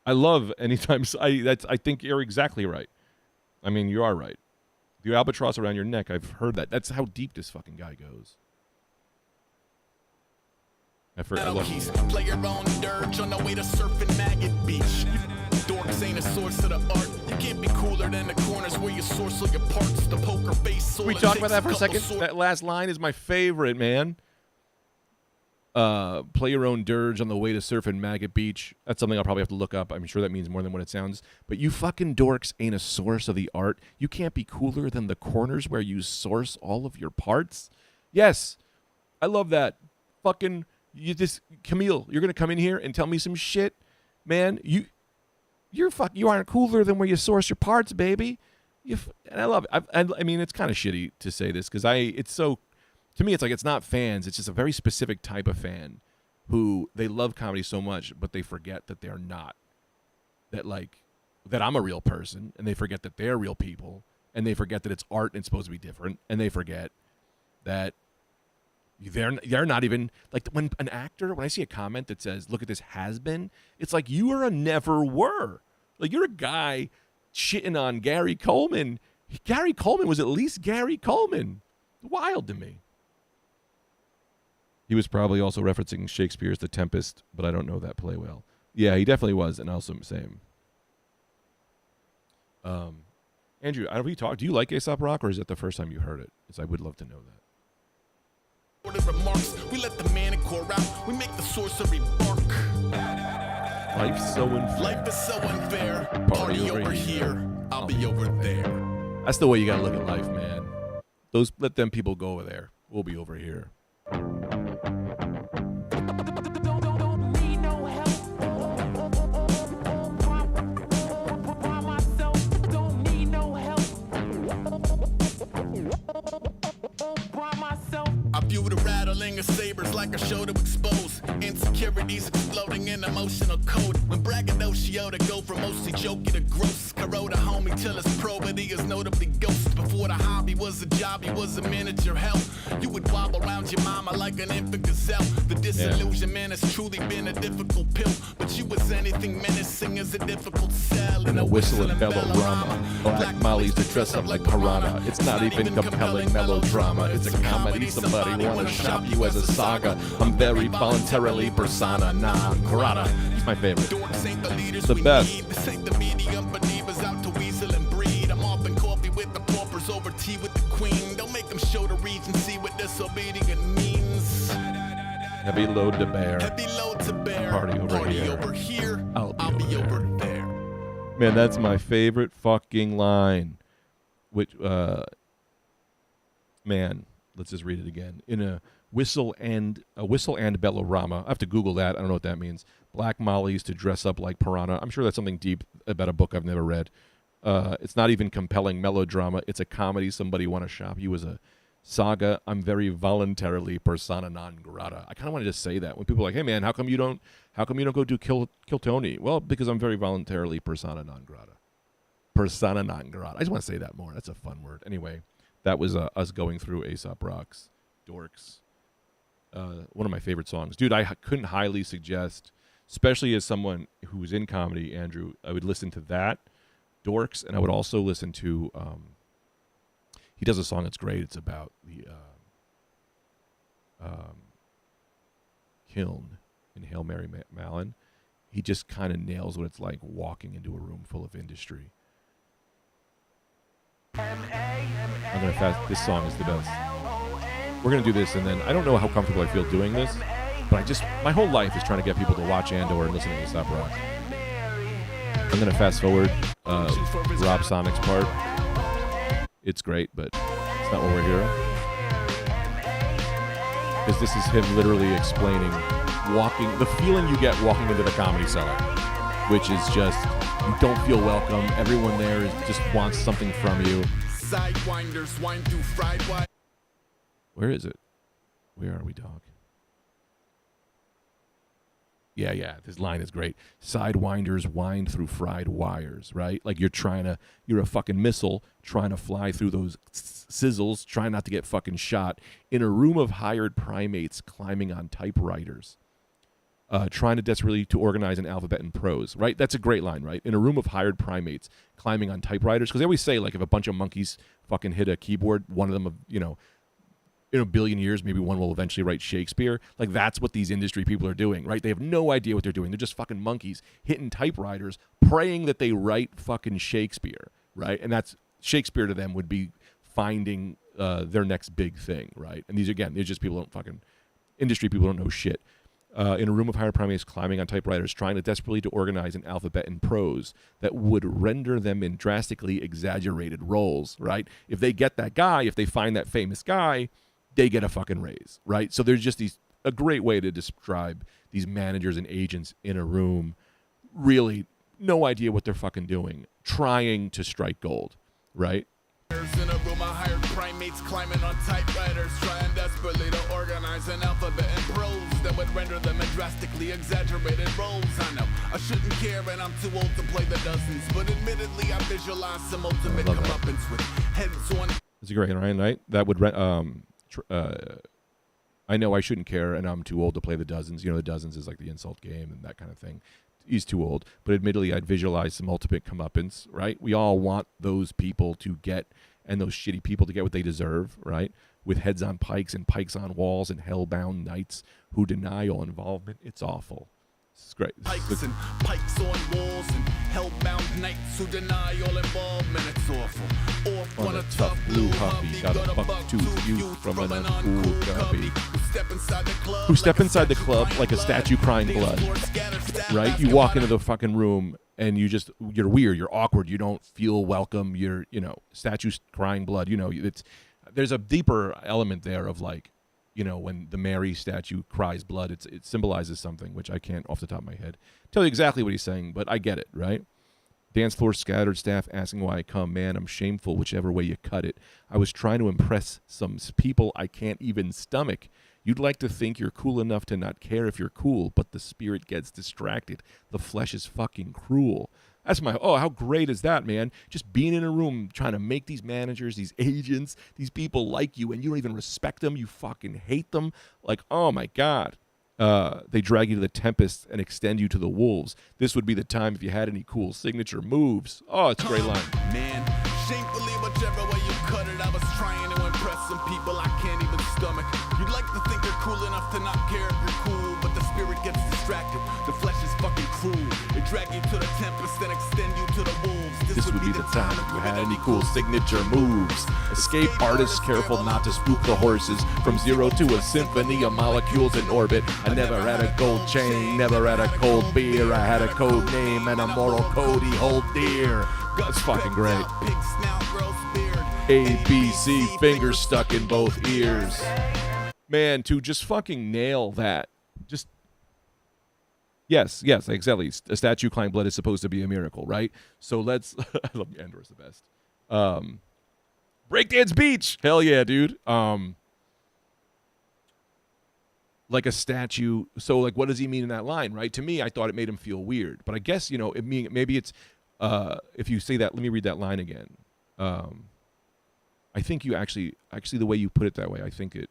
I love anytime I think you're exactly right. I mean, you are right. The albatross around your neck, I've heard that. That's how deep this fucking guy goes. I love
keys. Play your own dirge on the way to surfing Maggot Beach. Dorks ain't a source of the art. You can't be cooler than the corners where you source all your parts. The poker face.
Can we talk about that for a second? That last line is my favorite, man. Play your own dirge on the way to surf in Maggot Beach. That's something I'll probably have to look up. I'm sure that means more than what it sounds. But you fucking dorks ain't a source of the art. You can't be cooler than the corners where you source all of your parts. Yes, I love that. Fucking, Camille, you're going to come in here and tell me some shit? Man, you aren't cooler than where you source your parts, baby. And I love it. I mean, it's kind of shitty to say this because it's so, to me, it's like it's not fans. It's just a very specific type of fan who they love comedy so much, but they forget that they're not. That I'm a real person, and they forget that they're real people, and they forget that it's art and it's supposed to be different, and they forget that they're not even, like, when I see a comment that says, look at this has-been, it's like, you are a never were. Like, you're a guy shitting on Gary Coleman. Gary Coleman was at least Gary Coleman. Wild to me. He was probably also referencing Shakespeare's The Tempest, but I don't know that play well. Yeah, he definitely was, and also same. Andrew, I don't know if you talk. Do you like Aesop Rock, or is it the first time you heard it? Because I would love to know that.
Remarks, we let the manicore out, we make the sorcery bark.
Life's so unfair.
Life is so unfair.
Party over
here. I'll be over there.
That's the way you gotta look at life, man. Let them people go over there. We'll be over here.
I view the rattling of sabers like a show to expose insecurities exploding in emotional code. When braggadocio to go from mostly jokey to gross. Corrode a homie till his probity is notably ghost. Before the hobby was a job, he was a miniature hell. You would wobble around your mama like an infant gazelle. The disillusionment has truly been a difficult pill, but you was anything menacing as a difficult sell.
And a whistle and bellorama. Black Molly's to dress up like piranha. It's not even compelling melodrama. It's a comedy. Somebody wanna shop you as a saga. I'm very voluntarily persona non grata. It's my favorite. It's the best.
This ain't the medium believers out to weasel and breed. I'm offering coffee with the paupers over tea with the queen. Don't make them show the Regency what disobedient means.
Heavy load to bear.
Heavy load to bear.
Party over here. I'll be
over there.
Man, that's my favorite fucking line. Which, man, let's just read it again. In a whistle and bellorama. I have to Google that. I don't know what that means. Black Molly's to dress up like piranha. I'm sure that's something deep about a book I've never read. It's not even compelling melodrama. It's a comedy. Somebody want to shop you as a saga. I'm very voluntarily persona non grata. I kind of wanted to say that when people are like, hey man, how come you don't go do Kill Tony? Well, because I'm very voluntarily persona non grata. Persona non grata. I just want to say that more. That's a fun word. Anyway, that was us going through Aesop Rock's Dorks. One of my favorite songs. Dude, I couldn't highly suggest, especially as someone who's in comedy, Andrew, I would listen to that, Dorks, and I would also listen to, he does a song that's great. It's about the kiln in Hail Mary Mallon. He just kind of nails what it's like walking into a room full of industry. I'm going to fast. This song is the best. We're going to do this, and then I don't know how comfortable I feel doing this, but my whole life is trying to get people to watch Andor and listen to Aesop Rock. I'm going to fast forward Rob Sonic's part. It's great, but it's not what we're hearing. Because this is him literally explaining the feeling you get walking into the Comedy Cellar, which is just, you don't feel welcome. Everyone there just wants something from you.
Sidewinders wind through fried wine.
Where is it? Where are we, dog? Yeah, this line is great. Sidewinders wind through fried wires, right? Like you're a fucking missile trying to fly through those sizzles, trying not to get fucking shot in a room of hired primates climbing on typewriters, trying to desperately to organize an alphabet in prose, right? That's a great line, right? In a room of hired primates climbing on typewriters, because they always say, like, if a bunch of monkeys fucking hit a keyboard, one of them, in a billion years, maybe one will eventually write Shakespeare. Like, that's what these industry people are doing, right? They have no idea what they're doing. They're just fucking monkeys hitting typewriters, praying that they write fucking Shakespeare, right? And that's Shakespeare to them would be finding their next big thing, right? And these, again, they're just people who don't fucking industry people don't know shit. In a room of higher primates climbing on typewriters, trying to desperately to organize an alphabet in prose that would render them in drastically exaggerated roles, right? If they get that guy, if they find that famous guy, they get a fucking raise, right? So there's just a great way to describe these managers and agents in a room, really no idea what they're fucking doing, trying to strike gold, right?
In a room of hired primates climbing on typewriters, trying desperately to organize an alphabet in prose that would render them in drastically exaggerated roles. I know I shouldn't care and I'm too old to play the dozens, but admittedly I visualize some ultimate comeuppance with heads on.
That's a great line, right? That would I know I shouldn't care and I'm too old to play the dozens. You know, the dozens is like the insult game and that kind of thing. He's too old, but admittedly, I'd visualize some ultimate comeuppance, right? We all want those people to get, and those shitty people to get what they deserve, right? With heads on pikes and pikes on walls and hellbound knights who deny all involvement. It's awful. This is great.
Pikes and pikes on walls and hellbound knights who deny all involvement. It's awful. Or
on a tough blue huffy, got a buck-toothed youth from an uncool cubby. Who step inside the club like a statue crying blood, right? You walk into the fucking room and you're weird, you're awkward, you don't feel welcome, you're, statue crying blood, there's a deeper element there of like, when the Mary statue cries blood, it symbolizes something, which I can't off the top of my head tell you exactly what he's saying, but I get it, right? Dance floor scattered, staff asking why I come. Man, I'm shameful whichever way you cut it. I was trying to impress some people I can't even stomach. You'd like to think you're cool enough to not care if you're cool, but the spirit gets distracted. The flesh is fucking cruel. That's how great is that, man? Just being in a room trying to make these managers, these agents, these people like you, and you don't even respect them. You fucking hate them. Like, oh my God. They drag you to the tempest and extend you to the wolves. This would be the time if you had any cool signature moves. Oh, it's a great line.
Man, shamefully, whichever way you cut it, I was trying to impress some people I can't even stomach. You'd like to think you're cool enough to not care if you're cool, but the spirit gets distracted. The flesh is fucking cruel. They drag you to the tempest and extend you to the wolves.
This would be the time if you had any cool signature moves. Escape artists, careful not to spook the horses. From zero to a symphony of molecules in orbit. I never had a gold chain, never had a cold beer. I had a code name and a moral code he hold dear. That's fucking great. A, B, C, fingers stuck in both ears. Man, to just fucking nail that. Just Yes, exactly. A statue crying blood is supposed to be a miracle, right? So let's I love Andor's the best. Breakdance Beach. Hell yeah, dude. Like a statue. So like what does he mean in that line, right? To me, I thought it made him feel weird. But I guess, maybe it's if you say that, let me read that line again. I think you actually the way you put it that way, I think it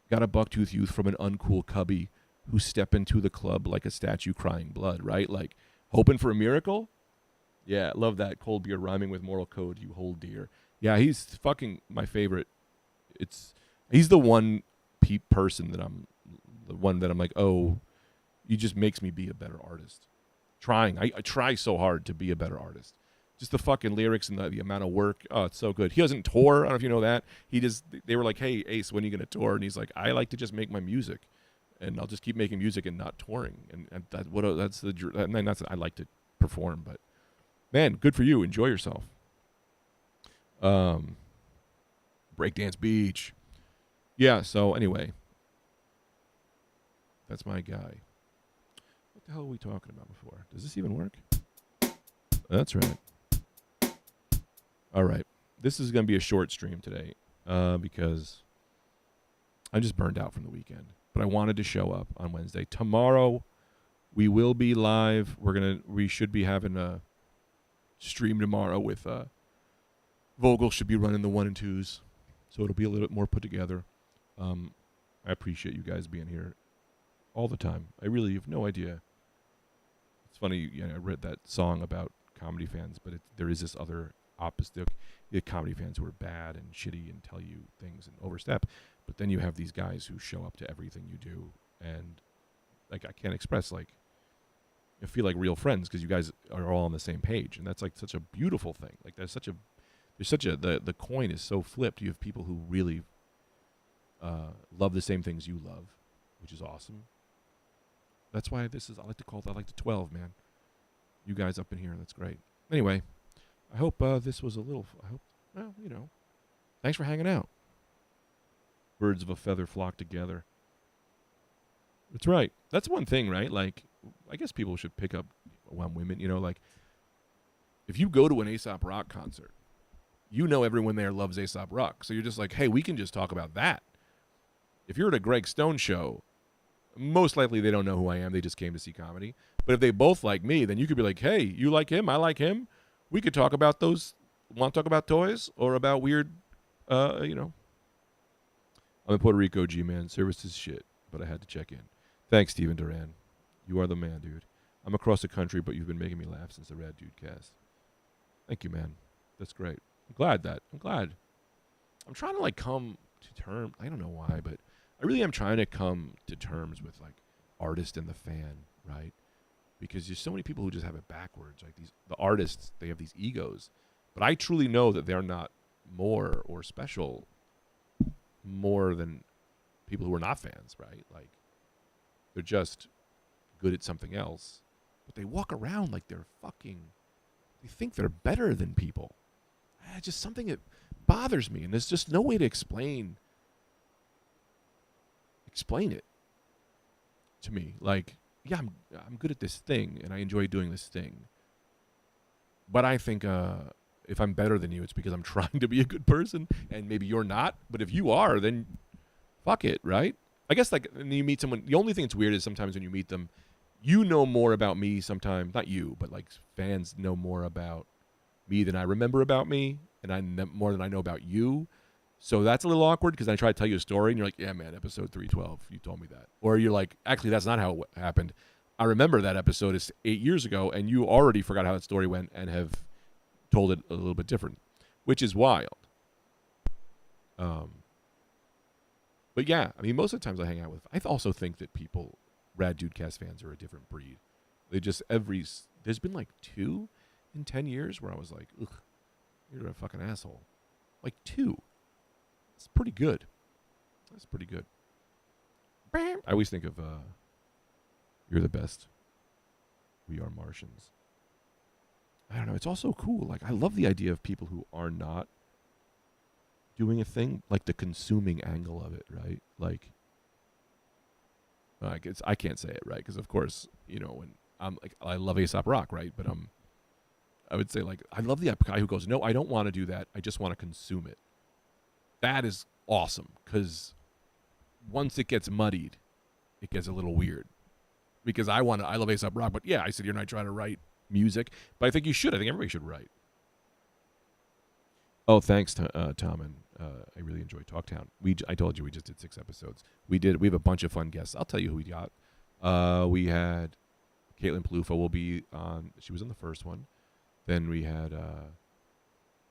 got a buck-toothed youth from an uncool cubby who step into the club like a statue crying blood, right? Like, hoping for a miracle? Yeah, love that. Cold beer rhyming with moral code, you hold dear. Yeah, he's fucking my favorite. He's the one person that I'm like, oh, he just makes me be a better artist. I try so hard to be a better artist. Just the fucking lyrics and the amount of work. Oh, it's so good. He doesn't tour. I don't know if you know that. They were like, hey, Ace, when are you going to tour? And he's like, I like to just make my music. And I'll just keep making music and not touring. And I like to perform, but man, good for you. Enjoy yourself. Breakdance Beach. Yeah, so anyway. That's my guy. What the hell were we talking about before? Does this even work? That's right. All right. This is going to be a short stream today because I'm just burned out from the weekend. But I wanted to show up on Wednesday. Tomorrow, we will be live. We should be having a stream tomorrow with Vogel should be running the 1 and 2s, so it'll be a little bit more put together. I appreciate you guys being here all the time. I really have no idea. It's funny, I read that song about comedy fans, but there is this other opposite. The comedy fans who are bad and shitty and tell you things and overstep. But then you have these guys who show up to everything you do, and like I can't express I feel like real friends because you guys are all on the same page, and that's like such a beautiful thing. Like the coin is so flipped. You have people who really love the same things you love, which is awesome. That's why I like the 12, man. You guys up in here, that's great. Anyway, I hope this was thanks for hanging out. Birds of a feather flock together. That's right. That's one thing, right? Like, I guess people should pick up on women, like, if you go to an A$AP Rock concert, everyone there loves A$AP Rock. So you're just like, hey, we can just talk about that. If you're at a Greg Stone show, most likely they don't know who I am. They just came to see comedy. But if they both like me, then you could be like, hey, you like him? I like him. We could talk about those. Want to talk about toys or about weird, I'm in Puerto Rico, G-Man. Service is shit, but I had to check in. Thanks, Steven Duran. You are the man, dude. I'm across the country, but you've been making me laugh since the Rad Dude cast. Thank you, man. That's great. I'm glad. I'm trying to, come to terms. I don't know why, but I really am trying to come to terms with, artist and the fan, right? Because there's so many people who just have it backwards. Like, the artists, they have these egos. But I truly know that they're not more or special more than people who are not fans, right? Like, they're just good at something else. But they walk around like they're they think they're better than people. Just something that bothers me. And there's just no way to explain it to me. Like, yeah, I'm good at this thing, and I enjoy doing this thing. But I think if I'm better than you, it's because I'm trying to be a good person, and maybe you're not. But if you are, then fuck it, right? I guess, when you meet someone, the only thing that's weird is sometimes when you meet them, you know more about me sometimes. Not you, but, fans know more about me than I remember about me, and more than I know about you. So that's a little awkward because I try to tell you a story, and you're like, yeah, man, episode 312, you told me that. Or you're like, actually, that's not how it happened. I remember that episode is 8 years ago, and you already forgot how that story went and have told it a little bit different, which is wild. But yeah, I mean, most of the times I hang out with, I also think that Rad Dudecast fans are a different breed. They just, there's been 2 in 10 years where I was like, ugh, you're a fucking asshole. 2. It's pretty good. That's pretty good. I always think of, you're the best. We are Martians. I don't know. It's also cool. I love the idea of people who are not doing a thing, the consuming angle of it, right? I can't say it right because, of course, when I'm I love A$AP Rock, right? But I would say I love the guy who goes, no, I don't want to do that. I just want to consume it. That is awesome because once it gets muddied, it gets a little weird. Because I love A$AP Rock, but yeah, I sit here and I try to write music, but I think you should. I think everybody should write. Oh, thanks, Tom, and I really enjoyed Talktown. I told you we just did 6 episodes. We have a bunch of fun guests. I'll tell you who we got. We had Caitlin Palufo will be on. She was on the first one. Then we had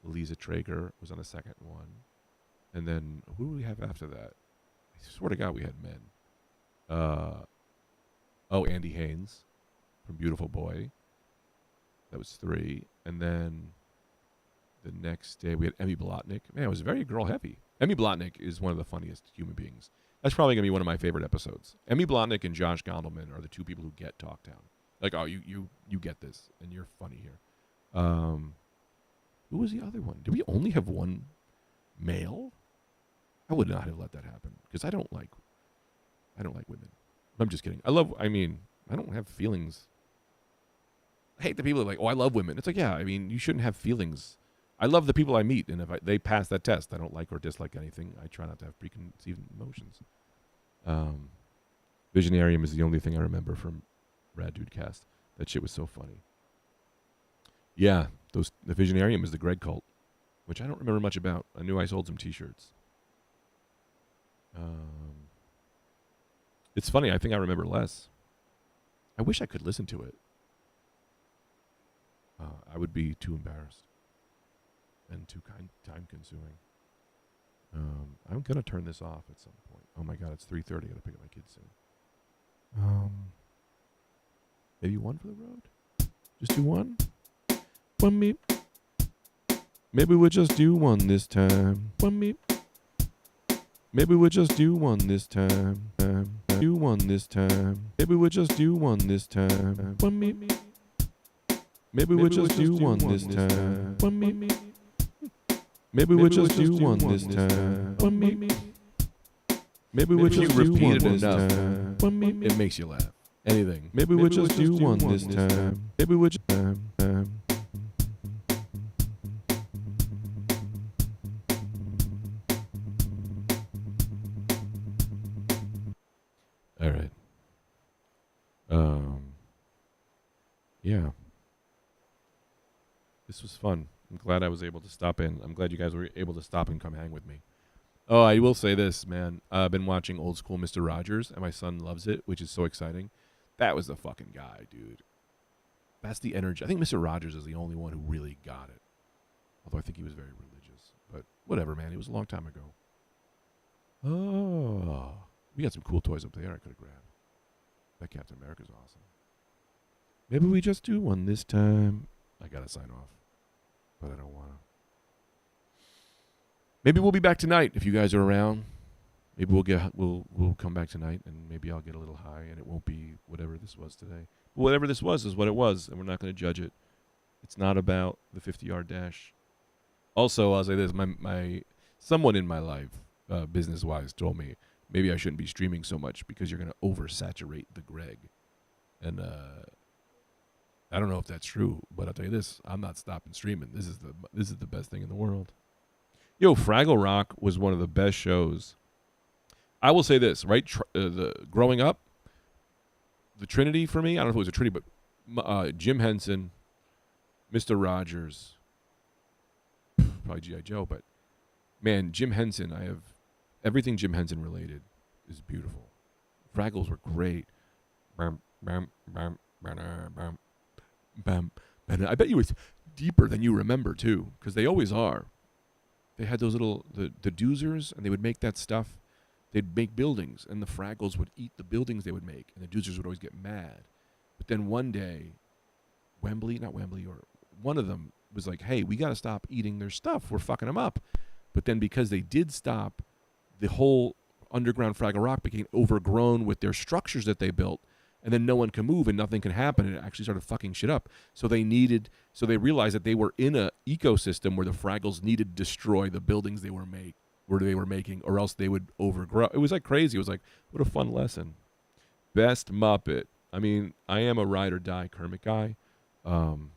Lisa Traeger was on the second one. And then who do we have after that? I swear to God, we had men. Andy Haynes from Beautiful Boy. That was 3. And then the next day we had Emmy Blotnick. Man, it was very girl heavy. Emmy Blotnick is one of the funniest human beings. That's probably going to be one of my favorite episodes. Emmy Blotnick and Josh Gondelman are the 2 people who get Talktown. You get this, and you're funny here. Who was the other one? Did we only have one male? I would not have let that happen because I don't like women. I'm just kidding. I don't have feelings. I hate the people that are like, oh, I love women. It's like, yeah, you shouldn't have feelings. I love the people I meet, and if they pass that test, I don't like or dislike anything. I try not to have preconceived emotions. Visionarium is the only thing I remember from Rad Dudecast. That shit was so funny. Yeah, the Visionarium is the Greg cult, which I don't remember much about. I knew I sold some T-shirts. It's funny. I think I remember less. I wish I could listen to it. I would be too embarrassed and too time-consuming. I'm gonna turn this off at some point. Oh my God, it's 3:30. I gotta pick up my kids soon. Maybe one for the road. Just do one. One meep. Maybe we'll just do one this time. One meep. Maybe we'll just do one this time. Do one this time. Maybe we'll just do one this time. Maybe we'll just do one this time. Maybe we'll just do one this time. Maybe we'll just do one this time. It makes you laugh. Anything. Maybe we'll just do one this time. Maybe we'll just. All right. Yeah. This was fun. I'm glad I was able to stop in. I'm glad you guys were able to stop and come hang with me. Oh, I will say this, man. I've been watching Old School Mr. Rogers, and my son loves it, which is so exciting. That was the fucking guy, dude. That's the energy. I think Mr. Rogers is the only one who really got it. Although I think he was very religious. But whatever, man. It was a long time ago. Oh. We got some cool toys up there I could have grabbed. That Captain America's awesome. Maybe we just do one this time. I gotta sign off. But I don't wanna. Maybe we'll be back tonight if you guys are around. Maybe we'll come back tonight, and maybe I'll get a little high, and it won't be whatever this was today. But whatever this was is what it was, and we're not going to judge it. It's not about the 50-yard dash. Also, I'll say this: my someone in my life, business-wise, told me maybe I shouldn't be streaming so much because you're going to oversaturate the Greg. And I don't know if that's true, but I'll tell you this: I'm not stopping streaming. This is the best thing in the world. Yo, Fraggle Rock was one of the best shows. I will say this, right? Growing up, the Trinity for me, I don't know if it was a Trinity, but Jim Henson, Mr. Rogers, probably G.I. Joe, but man, Jim Henson, I have everything Jim Henson related is beautiful. Fraggles were great. Bam, bam, bam, bam, bam, bam. And I bet you it's deeper than you remember, too, because they always are. They had those little, the doozers, and they would make that stuff. They'd make buildings, and the Fraggles would eat the buildings they would make, and the doozers would always get mad. But then one day, or one of them was like, hey, we got to stop eating their stuff. We're fucking them up. But then because they did stop, the whole underground Fraggle Rock became overgrown with their structures that they built, and then no one can move and nothing can happen, and it actually started fucking shit up. So they realized that they were in a ecosystem where the Fraggles needed to destroy the buildings they were making, or else they would overgrow. It was like crazy. It was like, what a fun lesson. Best Muppet. I mean, I am a ride or die Kermit guy, and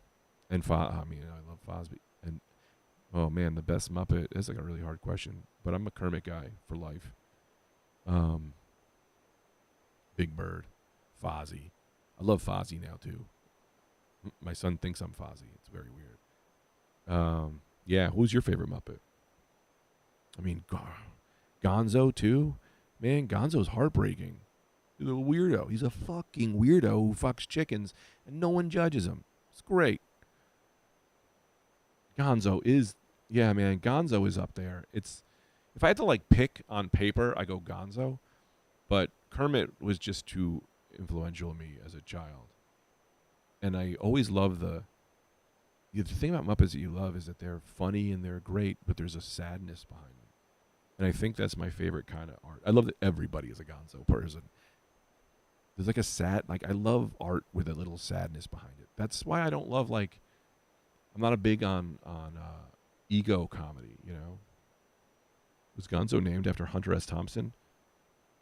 I love Fosby. And oh man, the best Muppet. That's like a really hard question, but I'm a Kermit guy for life. Big Bird. Fozzie. I love Fozzie now, too. My son thinks I'm Fozzie. It's very weird. Yeah, who's your favorite Muppet? I mean, Gonzo, too? Man, Gonzo's heartbreaking. He's a weirdo. He's a fucking weirdo who fucks chickens, and no one judges him. It's great. Gonzo is up there. If I had to, like, pick on paper, I go Gonzo. But Kermit was just too influential in me as a child. And I always love the thing about Muppets that you love is that they're funny and they're great, but there's a sadness behind them. And I think that's my favorite kind of art. I love that everybody is a Gonzo person. There's like I love art with a little sadness behind it. That's why I don't love, like, I'm not a big on ego comedy, you know? Was Gonzo named after Hunter S. Thompson?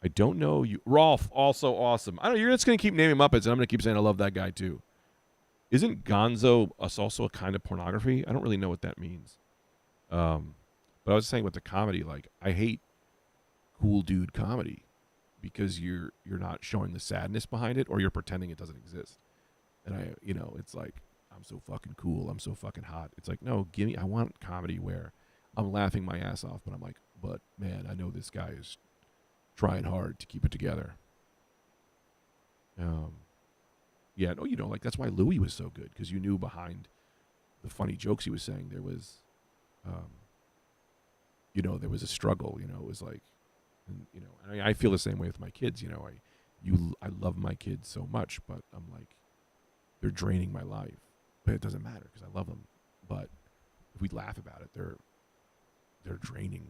I don't know. Rolf, also awesome. I don't know. You're just going to keep naming Muppets, and I'm going to keep saying I love that guy, too. Isn't Gonzo also a kind of pornography? I don't really know what that means. But I was saying with the comedy, like, I hate cool dude comedy because you're not showing the sadness behind it, or you're pretending it doesn't exist. And it's like, I'm so fucking cool. I'm so fucking hot. It's like, no, I want comedy where I'm laughing my ass off, but I'm like, but man, I know this guy is trying hard to keep it together. Like that's why Louis was so good, because you knew behind the funny jokes he was saying there was, there was a struggle. It was like, and I feel the same way with my kids. I love my kids so much, but I'm like, they're draining my life, but it doesn't matter because I love them. But if we laugh about it, they're draining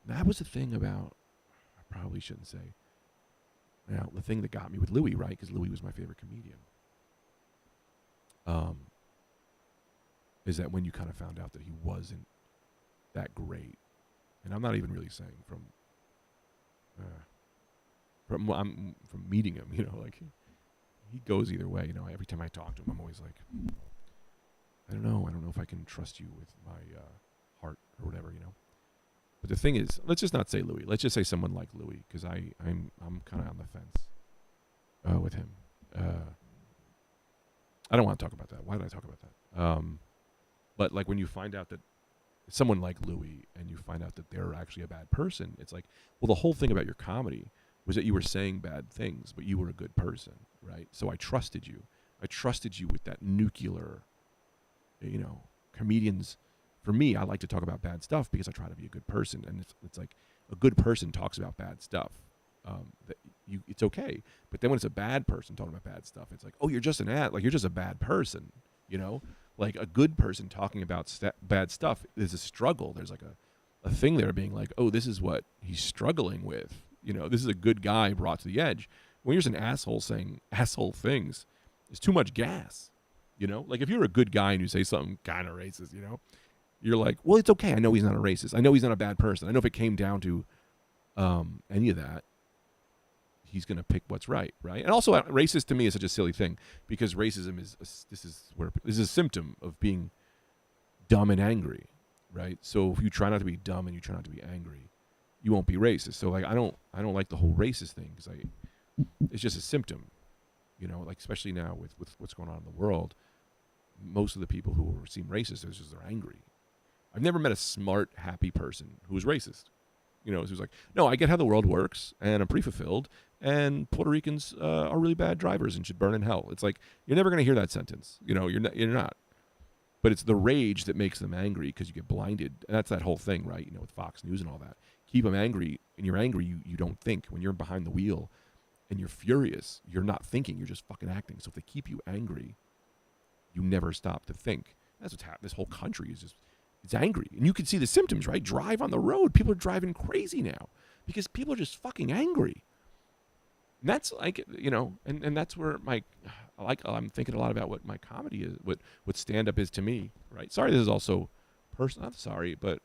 That was the thing about, I probably shouldn't say, now, the thing that got me with Louis, right? Because Louis was my favorite comedian. Is that when you kind of found out that he wasn't that great, and I'm not even really saying from meeting him, like he goes either way. Every time I talk to him, I'm always like, I don't know if I can trust you with my heart or whatever. But the thing is, let's just not say Louis. Let's just say someone like Louis, because I'm kind of on the fence with him. I don't want to talk about that. Why did I talk about that? But like when you find out that someone like Louis and you find out that they're actually a bad person, it's like, well, the whole thing about your comedy was that you were saying bad things, but you were a good person, right? So I trusted you. I trusted you with that nuclear, comedians. For me, I like to talk about bad stuff because I try to be a good person, and it's like a good person talks about bad stuff. It's okay, but then when it's a bad person talking about bad stuff, it's like, oh, you're just you're just a bad person, Like a good person talking about bad stuff is a struggle. There's like a thing there being like, oh, this is what he's struggling with. This is a good guy brought to the edge. When you're just an asshole saying asshole things, it's too much gas. Like if you're a good guy and you say something kind of racist, you're like, well, it's okay. I know he's not a racist. I know he's not a bad person. I know if it came down to any of that, he's going to pick what's right? And also, racist to me is such a silly thing because racism is a symptom of being dumb and angry, right? So if you try not to be dumb and you try not to be angry, you won't be racist. So like I don't like the whole racist thing because it's just a symptom, like especially now with what's going on in the world. Most of the people who seem racist is just they're angry. I've never met a smart, happy person who was racist. Who's like, no, I get how the world works, and I'm pretty fulfilled, and Puerto Ricans are really bad drivers and should burn in hell. It's like, you're never going to hear that sentence. You're not. But it's the rage that makes them angry because you get blinded. And that's that whole thing, right? With Fox News and all that. Keep them angry, and you're angry, you don't think. When you're behind the wheel and you're furious, you're not thinking, you're just fucking acting. So if they keep you angry, you never stop to think. That's what's happening. This whole country is just, it's angry. And you can see the symptoms, right? Drive on the road. People are driving crazy now because people are just fucking angry. And that's like, and that's where I'm thinking a lot about what my comedy is, what stand-up is to me, right? Sorry, this is also personal. I'm sorry, but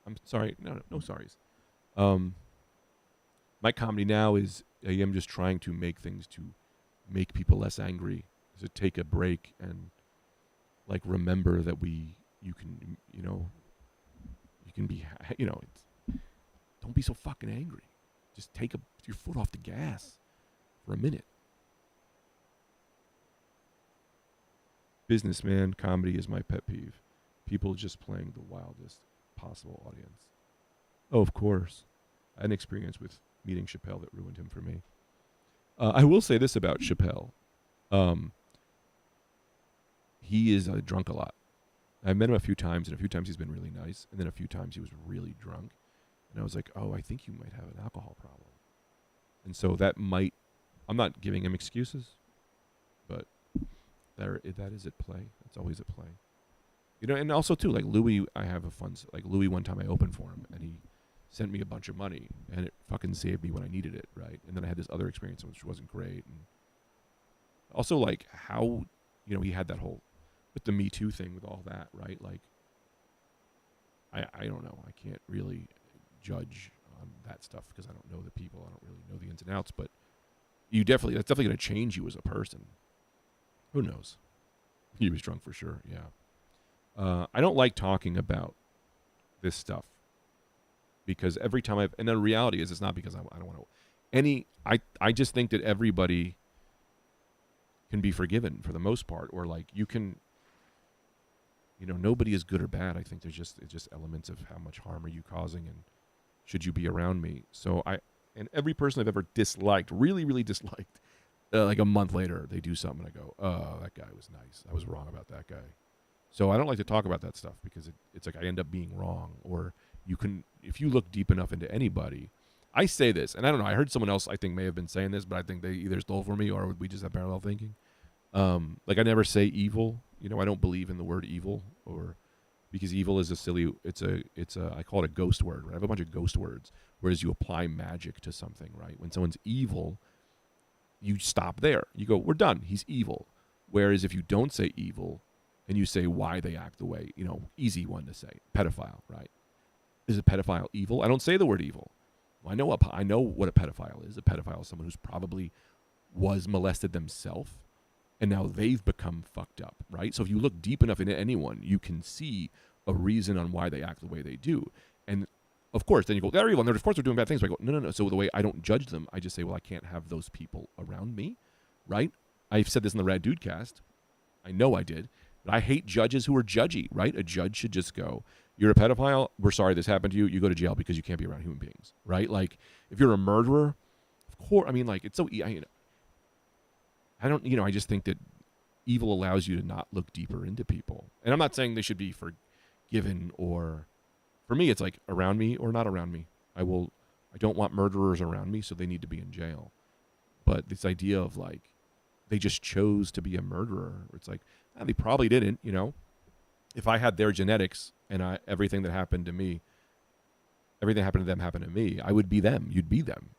I'm sorry. No sorries. My comedy now is I am just trying to make things to make people less angry, to take a break and like remember that you can be, don't be so fucking angry. Just take your foot off the gas for a minute. Businessman comedy is my pet peeve. People just playing the wildest possible audience. Oh, of course. I had an experience with meeting Chappelle that ruined him for me. I will say this about Chappelle. He is drunk a lot. I've met him a few times, and a few times he's been really nice, and then a few times he was really drunk. And I was like, oh, I think you might have an alcohol problem. And so that might, I'm not giving him excuses, but that is at play. It's always at play. And also too, like Louis, I have a fun, like Louis one time I opened for him, and he sent me a bunch of money, and it fucking saved me when I needed it, right? And then I had this other experience which wasn't great. And also like how, he had that whole, with the Me Too thing, with all that, right? Like, I don't know. I can't really judge on that stuff because I don't know the people. I don't really know the ins and outs. But that's definitely going to change you as a person. Who knows? He was drunk for sure. Yeah. I don't like talking about this stuff because every time and the reality is it's not because I don't want to. I just think that everybody can be forgiven for the most part, or like you can. Nobody is good or bad. I think it's just elements of how much harm are you causing and should you be around me. So and every person I've ever disliked, really, really disliked, like a month later, they do something and I go, oh, that guy was nice. I was wrong about that guy. So I don't like to talk about that stuff because it's like I end up being wrong. Or if you look deep enough into anybody, I say this, and I don't know, I heard someone else I think may have been saying this, but I think they either stole from me or we just have parallel thinking. Like I never say evil. I don't believe in the word evil because evil is a silly. It's a. I call it a ghost word. Right? I have a bunch of ghost words. Whereas you apply magic to something, right? When someone's evil, you stop there. You go, we're done. He's evil. Whereas if you don't say evil, and you say why they act the way, easy one to say, pedophile, right? Is a pedophile evil? I don't say the word evil. Well, I know what a pedophile is. A pedophile is someone who's probably was molested themselves, and now they've become fucked up, right? So if you look deep enough into anyone, you can see a reason on why they act the way they do. And of course, then you go, they're evil, and of course they're doing bad things. But I go, no. So the way I don't judge them, I just say, well, I can't have those people around me, right? I've said this in the Rad Dude cast. I know I did. But I hate judges who are judgy, right? A judge should just go, you're a pedophile, we're sorry this happened to you, you go to jail because you can't be around human beings, right? Like, if you're a murderer, of course, I mean, like, it's so, I just think that evil allows you to not look deeper into people. And I'm not saying they should be forgiven or, for me, it's like around me or not around me. I don't want murderers around me, so they need to be in jail. But this idea of like, they just chose to be a murderer, it's like, they probably didn't, If I had their genetics and everything that happened to me, everything that happened to them happened to me, I would be them. You'd be them.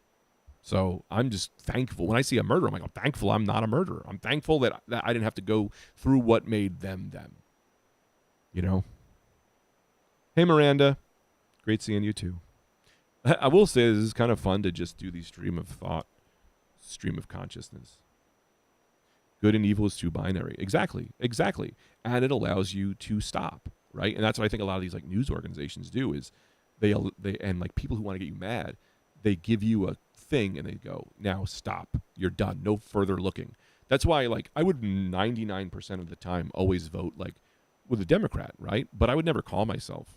So I'm just thankful. When I see a murderer, I'm like, I'm thankful I'm not a murderer. I'm thankful that I didn't have to go through what made them them. Hey, Miranda. Great seeing you, too. I will say this is kind of fun to just do these stream of thought, stream of consciousness. Good and evil is too binary. Exactly. And it allows you to stop, right? And that's what I think a lot of these like news organizations do is they and like people who want to get you mad, they give you a thing and they go, now stop. You're done. No further looking. That's why like I would 99% of the time always vote like with a Democrat, right? But I would never call myself.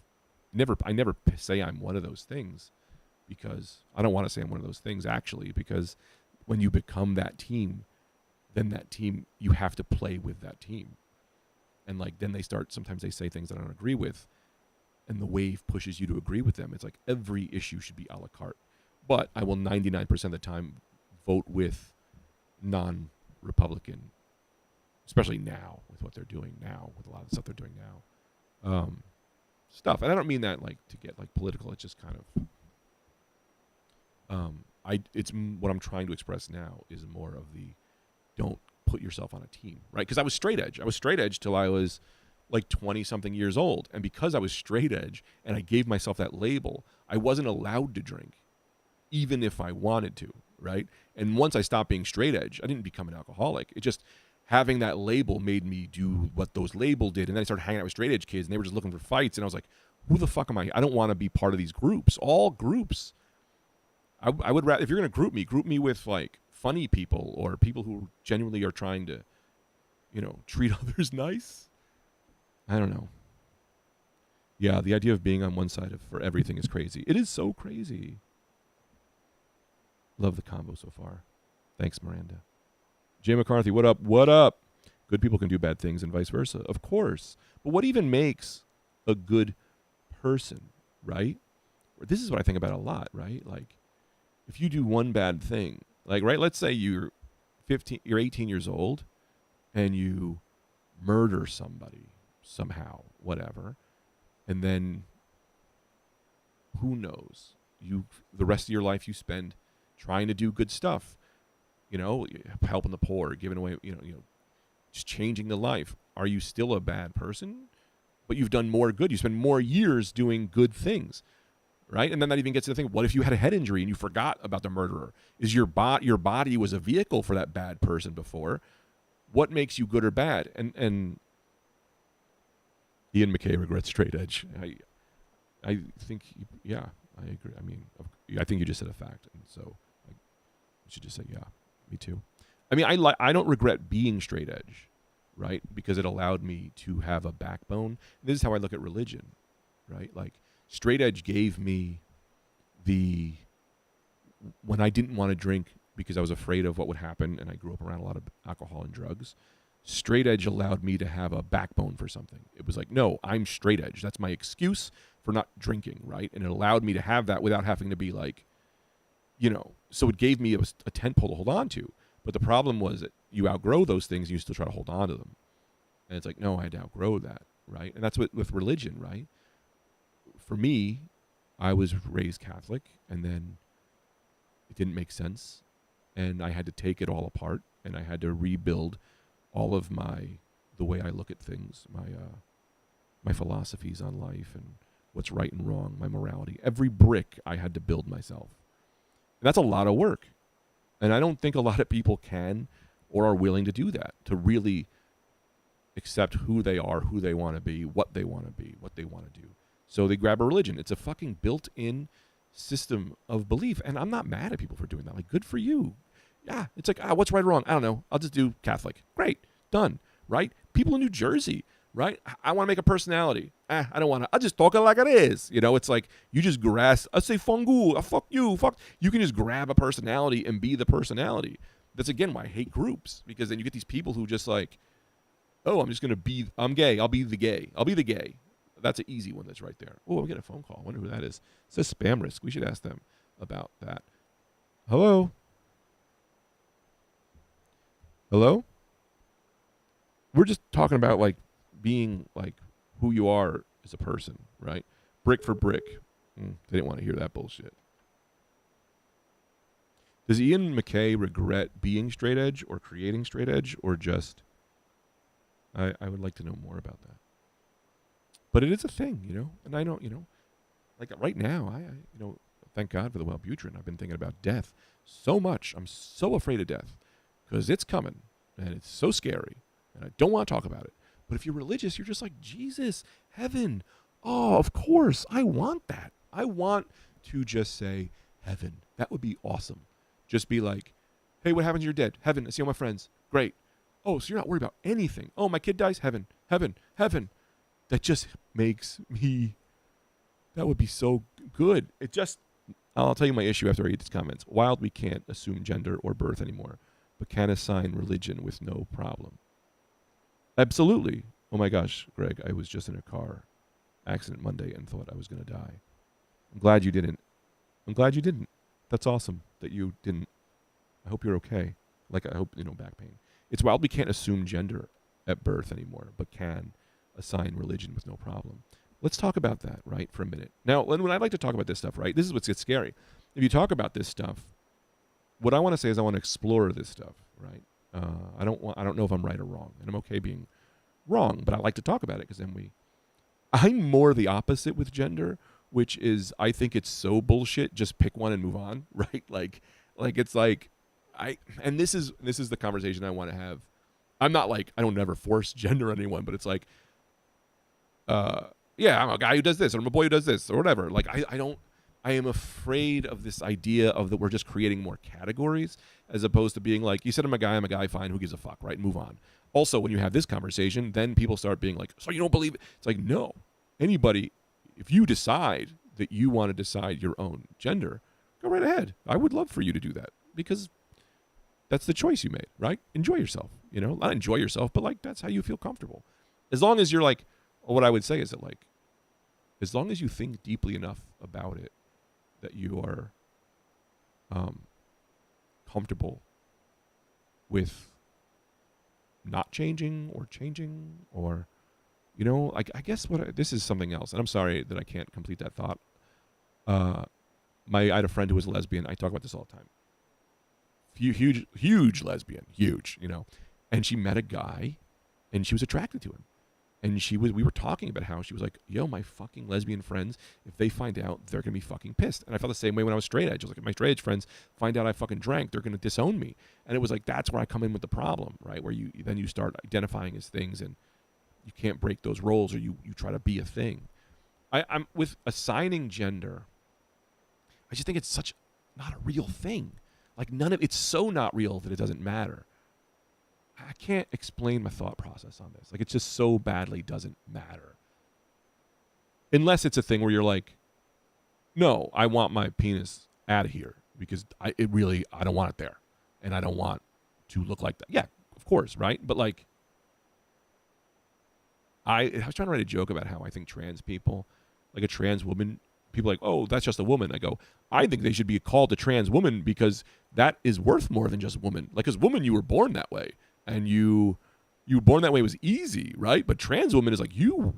I never say I'm one of those things because I don't want to say I'm one of those things actually, because when you become that team, then that team, you have to play with that team. And like, then sometimes they say things that I don't agree with, and the wave pushes you to agree with them. It's like every issue should be a la carte. But I will 99% of the time vote with non-Republican, especially now with what they're doing now, with a lot of the stuff they're doing now. Stuff. And I don't mean that like to get like political. It's just kind of, it's what I'm trying to express now is more of the, don't put yourself on a team, right? Because I was straight edge. I was straight edge till I was like 20-something years old. And because I was straight edge and I gave myself that label, I wasn't allowed to drink, even if I wanted to, right? And once I stopped being straight edge, I didn't become an alcoholic. It just, having that label made me do what those labels did. And then I started hanging out with straight edge kids and they were just looking for fights. And I was like, who the fuck am I? I don't want to be part of these groups. All groups. I would rather, if you're going to group me with like funny people or people who genuinely are trying to, treat others nice. I don't know. Yeah, the idea of being on one side for everything is crazy. It is so crazy. Love the combo so far. Thanks, Miranda. Jay McCarthy, what up? What up? Good people can do bad things and vice versa. Of course. But what even makes a good person, right? This is what I think about a lot, right? Like, if you do one bad thing, like, right, let's say you're 18 years old and you murder somebody somehow, whatever, and then who knows? The rest of your life you spend trying to do good stuff, helping the poor, giving away, just changing the life. Are you still a bad person? But you've done more good. You spend more years doing good things. Right? And then that even gets to the thing, what if you had a head injury and you forgot about the murderer? Is your body was a vehicle for that bad person before? What makes you good or bad? And Ian McKay regrets straight edge. I think, yeah, I agree. I mean, I think you just said a fact. And so you should just say, yeah, me too. I mean, I don't regret being straight edge, right? Because it allowed me to have a backbone. This is how I look at religion, right? Like, straight edge gave me when I didn't want to drink because I was afraid of what would happen, and I grew up around a lot of alcohol and drugs, straight edge allowed me to have a backbone for something. It was like, no, I'm straight edge. That's my excuse for not drinking, right? And it allowed me to have that without having to be like, so it gave me a tent pole to hold on to. But the problem was that you outgrow those things and you still try to hold on to them. And it's like, no, I had to outgrow that, right? And that's what with religion, right? For me, I was raised Catholic, and then it didn't make sense, and I had to take it all apart, and I had to rebuild all of the way I look at things, my philosophies on life and what's right and wrong, my morality. Every brick I had to build myself. And that's a lot of work. And I don't think a lot of people can or are willing to do that, to really accept who they are, who they want to be, what they want to be, what they want to do. So they grab a religion. It's a fucking built-in system of belief. And I'm not mad at people for doing that. Like, good for you. Yeah, it's like, what's right or wrong? I don't know. I'll just do Catholic. Great. Done. Right? People in New Jersey, right? I want to make a personality. I don't want to. I'll just talk it like it is. You know, it's like you just grasp. I say fungu. Fuck you. Fuck. You can just grab a personality and be the personality. That's, again, why I hate groups. Because then you get these people who just like, oh, I'm just going to be, I'm gay. I'll be the gay. I'll be the gay. That's an easy one that's right there. Oh, I'm getting a phone call. I wonder who that is. It says spam risk. We should ask them about that. Hello? Hello? We're just talking about, like, being, like, who you are as a person, right? Brick for brick. They didn't want to hear that bullshit. Does Ian MacKaye regret being straight edge or creating straight edge, or just... I would like to know more about that. But it is a thing, you know? And I know, you know, like right now, I you know, thank God for the Wellbutrin. I've been thinking about death so much. I'm so afraid of death because it's coming and it's so scary and I don't want to talk about it. But if you're religious, you're just like, Jesus, heaven. Oh, of course. I want that. I want to just say heaven. That would be awesome. Just be like, hey, what happens when you're dead? Heaven. I see all my friends. Great. Oh, so you're not worried about anything. Oh, my kid dies. Heaven, heaven, heaven. That just makes me, that would be so good. It just, I'll tell you my issue after I read these comments. Wild, we can't assume gender or birth anymore, but can assign religion with no problem. Absolutely. Oh my gosh, Greg, I was just in a car accident Monday and thought I was going to die. I'm glad you didn't. I'm glad you didn't. That's awesome that you didn't. I hope you're okay. Like, I hope, you know, back pain. It's wild we can't assume gender at birth anymore, but can assign religion with no problem. Let's talk about that, right, for a minute. Now, when I like to talk about this stuff, right, this is what gets scary. If you talk about this stuff, what I want to say is I want to explore this stuff, right? I don't know if I'm right or wrong, and I'm okay being wrong, but I like to talk about it because then I'm more the opposite with gender, which is I think it's so bullshit. Just pick one and move on, right? Like it's like and this is the conversation I want to have. I'm not like, I don't never force gender on anyone, but it's like, yeah, I'm a guy who does this, or I'm a boy who does this, or whatever. Like, I am afraid of this idea of that we're just creating more categories as opposed to being like, you said I'm a guy, fine, who gives a fuck, right? Move on. Also, when you have this conversation, then people start being like, so you don't believe it? It's like, no. Anybody, if you decide that you want to decide your own gender, go right ahead. I would love for you to do that because that's the choice you made, right? Enjoy yourself, you know? Not enjoy yourself, but like, that's how you feel comfortable. As long as you're like, what I would say is that, like, as long as you think deeply enough about it that you are comfortable with not changing or, you know, like, I guess this is something else. And I'm sorry that I can't complete that thought. I had a friend who was a lesbian. I talk about this all the time. Huge lesbian, huge, you know. And she met a guy and she was attracted to him. And we were talking about how she was like, yo, my fucking lesbian friends, if they find out, they're going to be fucking pissed. And I felt the same way when I was straight edge. I was like, if my straight edge friends find out I fucking drank, they're going to disown me. And it was like, that's where I come in with the problem, right? Where you start identifying as things and you can't break those roles, or you try to be a thing. I'm with assigning gender. I just think it's such not a real thing. Like, it's so not real that it doesn't matter. I can't explain my thought process on this. Like, it just so badly doesn't matter. Unless it's a thing where you're like, no, I want my penis out of here because I don't want it there. And I don't want to look like that. Yeah, of course, right? But like, I was trying to write a joke about how I think trans people, like a trans woman, people are like, oh, that's just a woman. I go, I think they should be called a trans woman because that is worth more than just woman. Like, as woman, you were born that way. And you you were born that way was easy, right? But trans woman is like, you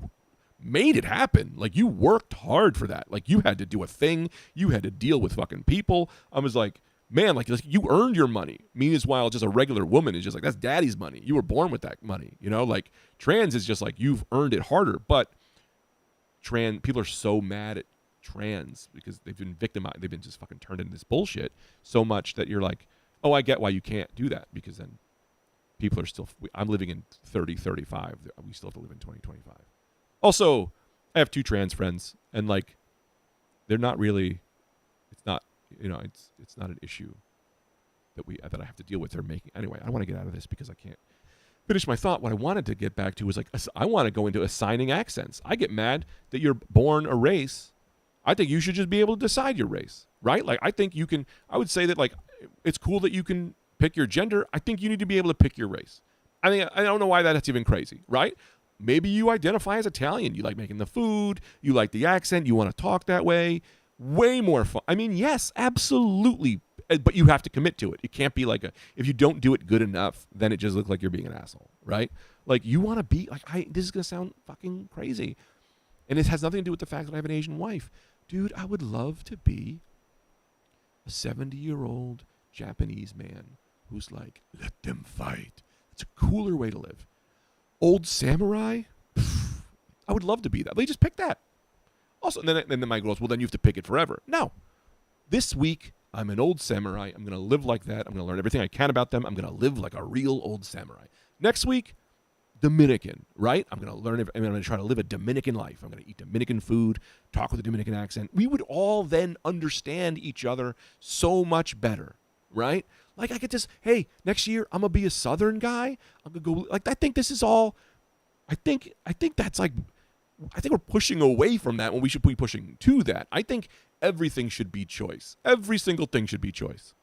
made it happen. Like, you worked hard for that. Like, you had to do a thing. You had to deal with fucking people. I was like, man, like you earned your money. Meanwhile, just a regular woman is just like, that's daddy's money. You were born with that money. You know, like trans is just like, you've earned it harder. But people are so mad at trans because they've been victimized. They've been just fucking turned into this bullshit so much that you're like, oh, I get why you can't do that, because then people are still, I'm living in 35. We still have to live in 2025. Also, I have 2 trans friends, and like, they're not really, it's not, you know, it's not an issue that I have to deal with. They're making, anyway, I want to get out of this because I can't finish my thought. What I wanted to get back to was like, I want to go into assigning accents. I get mad that you're born a race. I think you should just be able to decide your race, right? Like, I think you can, I would say that like, it's cool that you can pick your gender. I think you need to be able to pick your race. I don't know why that's even crazy, right? Maybe you identify as Italian. You like making the food. You like the accent. You want to talk that way. Way more fun. I mean, yes, absolutely. But you have to commit to it. It can't be like if you don't do it good enough, then it just looks like you're being an asshole, right? Like, you want to be like, this is going to sound fucking crazy. And it has nothing to do with the fact that I have an Asian wife. Dude, I would love to be a 70-year-old Japanese man who's like, let them fight. It's a cooler way to live. Old samurai? I would love to be that. They just pick that. Also, and then my girl goes, well, then you have to pick it forever. No. This week, I'm an old samurai. I'm going to live like that. I'm going to learn everything I can about them. I'm going to live like a real old samurai. Next week, Dominican, right? I'm going to learn, I'm going to try to live a Dominican life. I'm going to eat Dominican food, talk with a Dominican accent. We would all then understand each other so much better, right? Like, I could just, hey, next year, I'm going to be a Southern guy. I'm going to go, like, I think this is all, I think that's like, I think we're pushing away from that when we should be pushing to that. I think everything should be choice. Every single thing should be choice.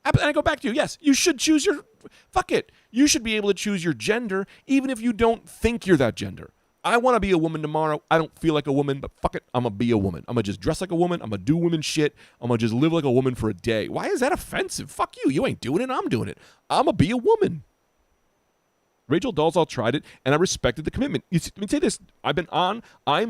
And I go back to, yes, you should choose your, fuck it. You should be able to choose your gender even if you don't think you're that gender. I want to be a woman tomorrow. I don't feel like a woman, but fuck it. I'm going to be a woman. I'm going to just dress like a woman. I'm going to do woman shit. I'm going to just live like a woman for a day. Why is that offensive? Fuck you. You ain't doing it. I'm doing it. I'm going to be a woman. Rachel Dolezal tried it, and I respected the commitment. Let me say this. I'm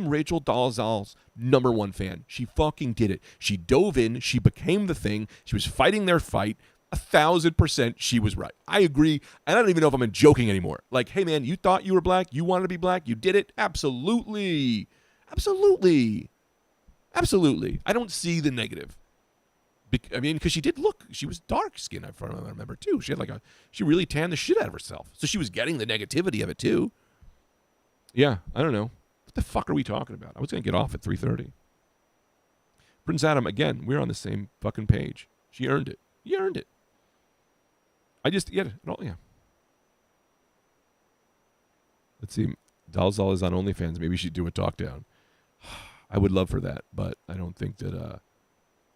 Rachel Dolezal's #1 fan. She fucking did it. She dove in. She became the thing. She was fighting their fight. 1,000% she was right. I agree, and I don't even know if I'm joking anymore. Like, hey, man, you thought you were black. You wanted to be black. You did it. Absolutely. Absolutely. Absolutely. I don't see the negative. I mean, because she was dark skinned, if I remember, too. She really tanned the shit out of herself. So she was getting the negativity of it, too. Yeah, I don't know. What the fuck are we talking about? I was going to get off at 3:30. Prince Adam, again, we're on the same fucking page. She earned it. You earned it. Yeah. Let's see. Dolezal is on OnlyFans. Maybe she'd do a talk down. I would love for that, but I don't think that,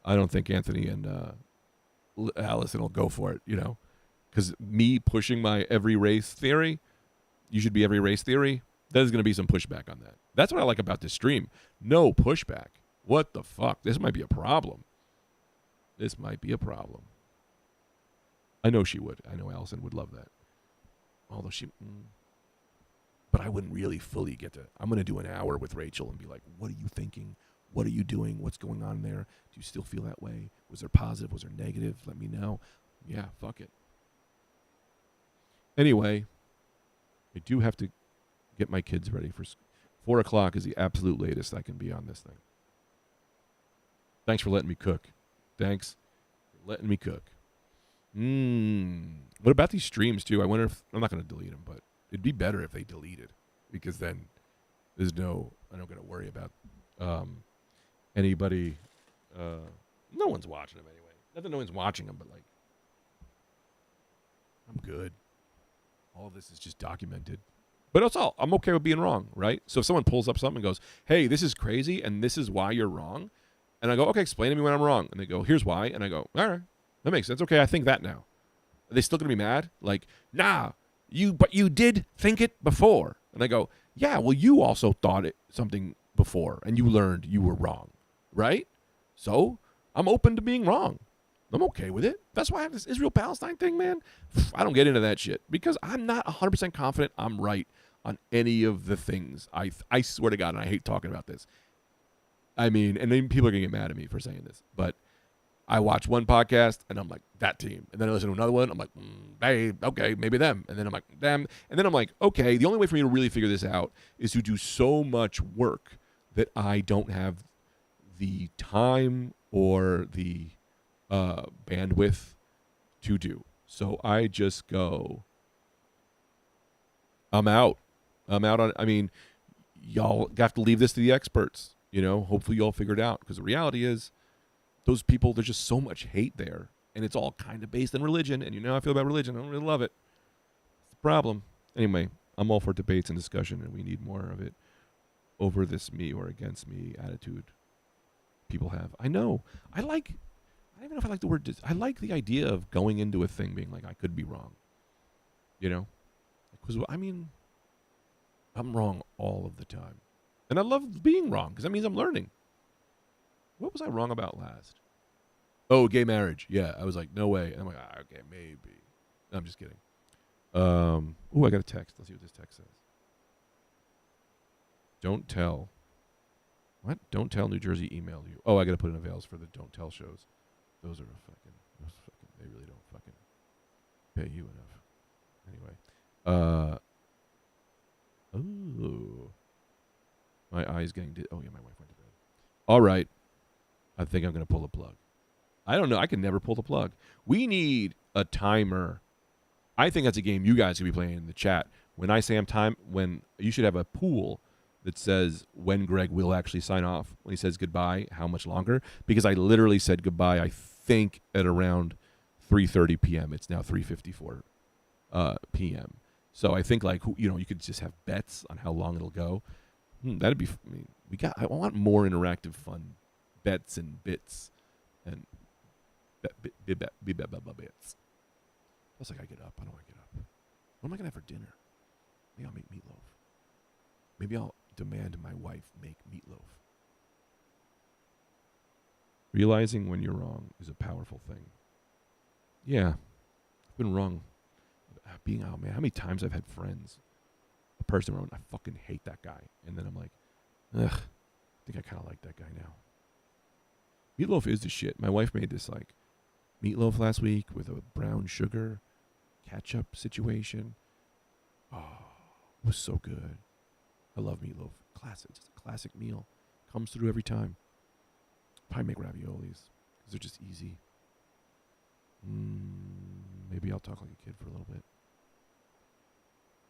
I don't think Anthony and Allison will go for it, you know, because me pushing my every race theory, you should be every race theory, there's going to be some pushback on that. That's what I like about this stream. No pushback. What the fuck? This might be a problem. This might be a problem. I know she would. I know Allison would love that. Although but I wouldn't really fully get to, I'm going to do an hour with Rachel and be like, what are you thinking? What are you doing? What's going on there? Do you still feel that way? Was there positive? Was there negative? Let me know. Yeah, fuck it. Anyway, I do have to get my kids ready for 4 o'clock is the absolute latest I can be on this thing. Thanks for letting me cook. Thanks for letting me cook. What about these streams, too? I wonder if, I'm not going to delete them, but it'd be better if they deleted, because then I don't got to worry about anybody. No one's watching them anyway. Not that no one's watching them, but like, I'm good. All of this is just documented. But I'm okay with being wrong, right? So if someone pulls up something and goes, hey, this is crazy and this is why you're wrong, and I go, okay, explain to me when I'm wrong. And they go, here's why. And I go, all right, that makes sense. Okay, I think that now. Are they still going to be mad? Like, nah, but you did think it before. And I go, yeah, well, you also thought it something before and you learned you were wrong, right? So I'm open to being wrong. I'm okay with it. That's why I have this Israel-Palestine thing, man. I don't get into that shit because I'm not 100% confident I'm right on any of the things. I swear to God, and I hate talking about this. I mean, and then people are going to get mad at me for saying this, but I watch one podcast and I'm like, that team. And then I listen to another one. I'm like, hey, okay, maybe them. And then I'm like, them. And then I'm like, okay, the only way for me to really figure this out is to do so much work that I don't have the time or the bandwidth to do. So I just go, I'm out. I mean, y'all have to leave this to the experts. Hopefully y'all figure it out. Because the reality is, those people, there's just so much hate there. And it's all kind of based on religion. And you know how I feel about religion. I don't really love it. It's the problem. Anyway, I'm all for debates and discussion, and we need more of it over this me or against me attitude people have. I know. I don't even know if I like the word. I like the idea of going into a thing being like, I could be wrong. Because, I mean, I'm wrong all of the time. And I love being wrong because that means I'm learning. What was I wrong about last? Oh, gay marriage. Yeah, I was like, no way. And I'm like, okay, maybe. No, I'm just kidding. I got a text. Let's see what this text says. Don't tell. What? Don't tell New Jersey emailed you. Oh, I got to put in avails for the don't tell shows. Those they really don't fucking pay you enough. Anyway. Oh. My eye's getting... oh, yeah, my wife went to bed. All right. I think I'm going to pull the plug. I don't know. I can never pull the plug. We need a timer. I think that's a game you guys could be playing in the chat. When I say when you should have a pool that says when Greg will actually sign off. When he says goodbye, how much longer? Because I literally said goodbye, I think, at around 3:30 p.m. It's now 3:54 p.m. So I think, you could just have bets on how long it'll go. That'd be... I want more interactive fun bets and bits and bits. Plus, I gotta get up. I don't want to get up. What am I gonna have for dinner? Maybe I'll make meatloaf. Maybe I'll demand my wife make meatloaf. Realizing when you're wrong is a powerful thing. Yeah, I've been wrong. Oh man, how many times I've had friends, a person around, I fucking hate that guy, and then I'm like, ugh, I think I kind of like that guy now. Meatloaf is the shit. My wife made this meatloaf last week with a brown sugar ketchup situation. Oh, it was so good. I love meatloaf. Classic. Just a classic meal. Comes through every time. Probably make raviolis because they're just easy. Maybe I'll talk like a kid for a little bit.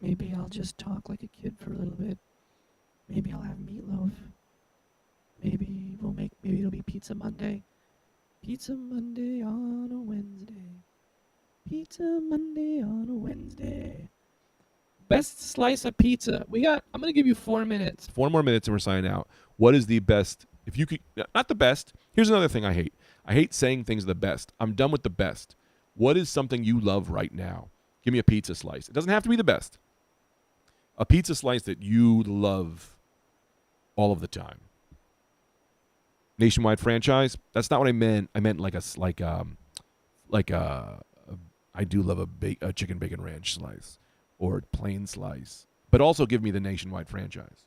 Maybe I'll just talk like a kid for a little bit. Maybe I'll have meatloaf. Maybe it'll be Pizza Monday. Pizza Monday on a Wednesday. Pizza Monday on a Wednesday. Best slice of pizza. I'm going to give you 4 minutes.
4 more minutes and we're signing out. What is the best? If you could, not the best. Here's another thing I hate. I hate saying things are the best. I'm done with the best. What is something you love right now? Give me a pizza slice. It doesn't have to be the best. A pizza slice that you love all of the time. Nationwide franchise. That's not what I meant. I meant I do love a chicken bacon ranch slice or plain slice, but also give me the nationwide franchise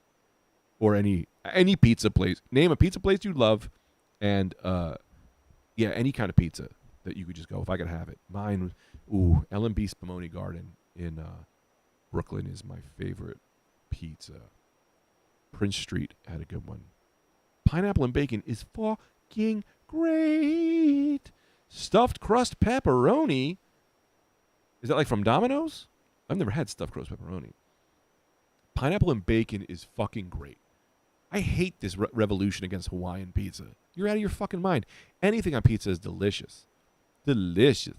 or any pizza place. Name a pizza place you love, and any kind of pizza that you could just go. If I could have it, mine. L&B Spumoni Garden in Brooklyn is my favorite pizza. Prince Street had a good one. Pineapple and bacon is fucking great. Stuffed crust pepperoni. Is that like from Domino's? I've never had stuffed crust pepperoni. Pineapple and bacon is fucking great. I hate this revolution against Hawaiian pizza. You're out of your fucking mind. Anything on pizza is delicious. Delicious.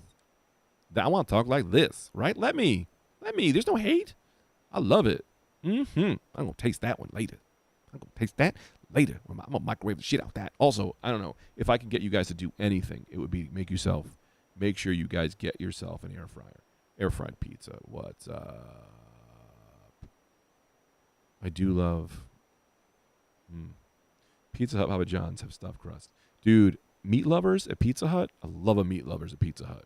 I want to talk like this, right? Let me. There's no hate. I love it. I'm going to taste that one later. I'm going to taste that later. I'm going to microwave the shit out of that. Also, I don't know. If I can get you guys to do anything, it would be make sure you guys get yourself an air fryer. Air fried pizza. What's up? I do love Pizza Hut, Papa John's have stuffed crust. Dude, meat lovers at Pizza Hut. I love a meat lovers at Pizza Hut.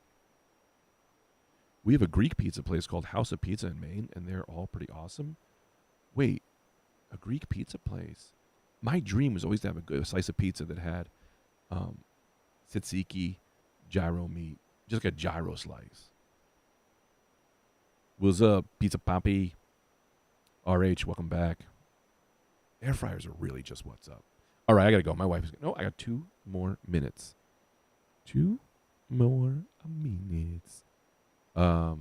We have a Greek pizza place called House of Pizza in Maine, and they're all pretty awesome. Wait, a Greek pizza place? My dream was always to have a slice of pizza that had tzatziki, gyro meat, just like a gyro slice. What's up, Pizza Poppy? RH, welcome back. Air fryers are really just what's up. All right, I gotta go. My wife is no. I got 2 more minutes. 2 more minutes. I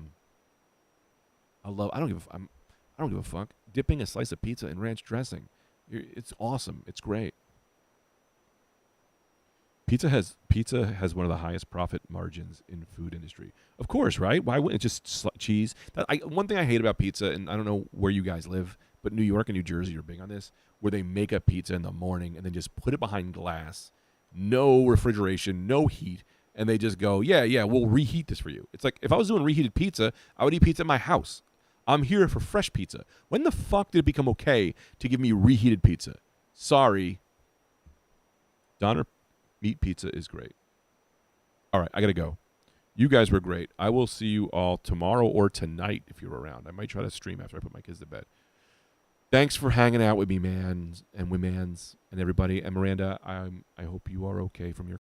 don't give a fuck. Dipping a slice of pizza in ranch dressing. It's awesome. It's great. Pizza has one of the highest profit margins in food industry. Of course, right? Why wouldn't it just cheese? One thing I hate about pizza, and I don't know where you guys live, but New York and New Jersey are big on this, where they make a pizza in the morning and then just put it behind glass, no refrigeration, no heat, and they just go, yeah, we'll reheat this for you. It's like, if I was doing reheated pizza, I would eat pizza at my house. I'm here for fresh pizza. When the fuck did it become okay to give me reheated pizza? Sorry. Donner Meat Pizza is great. All right, I got to go. You guys were great. I will see you all tomorrow or tonight if you're around. I might try to stream after I put my kids to bed. Thanks for hanging out with me, mans and womans and everybody. And Miranda, I hope you are okay from your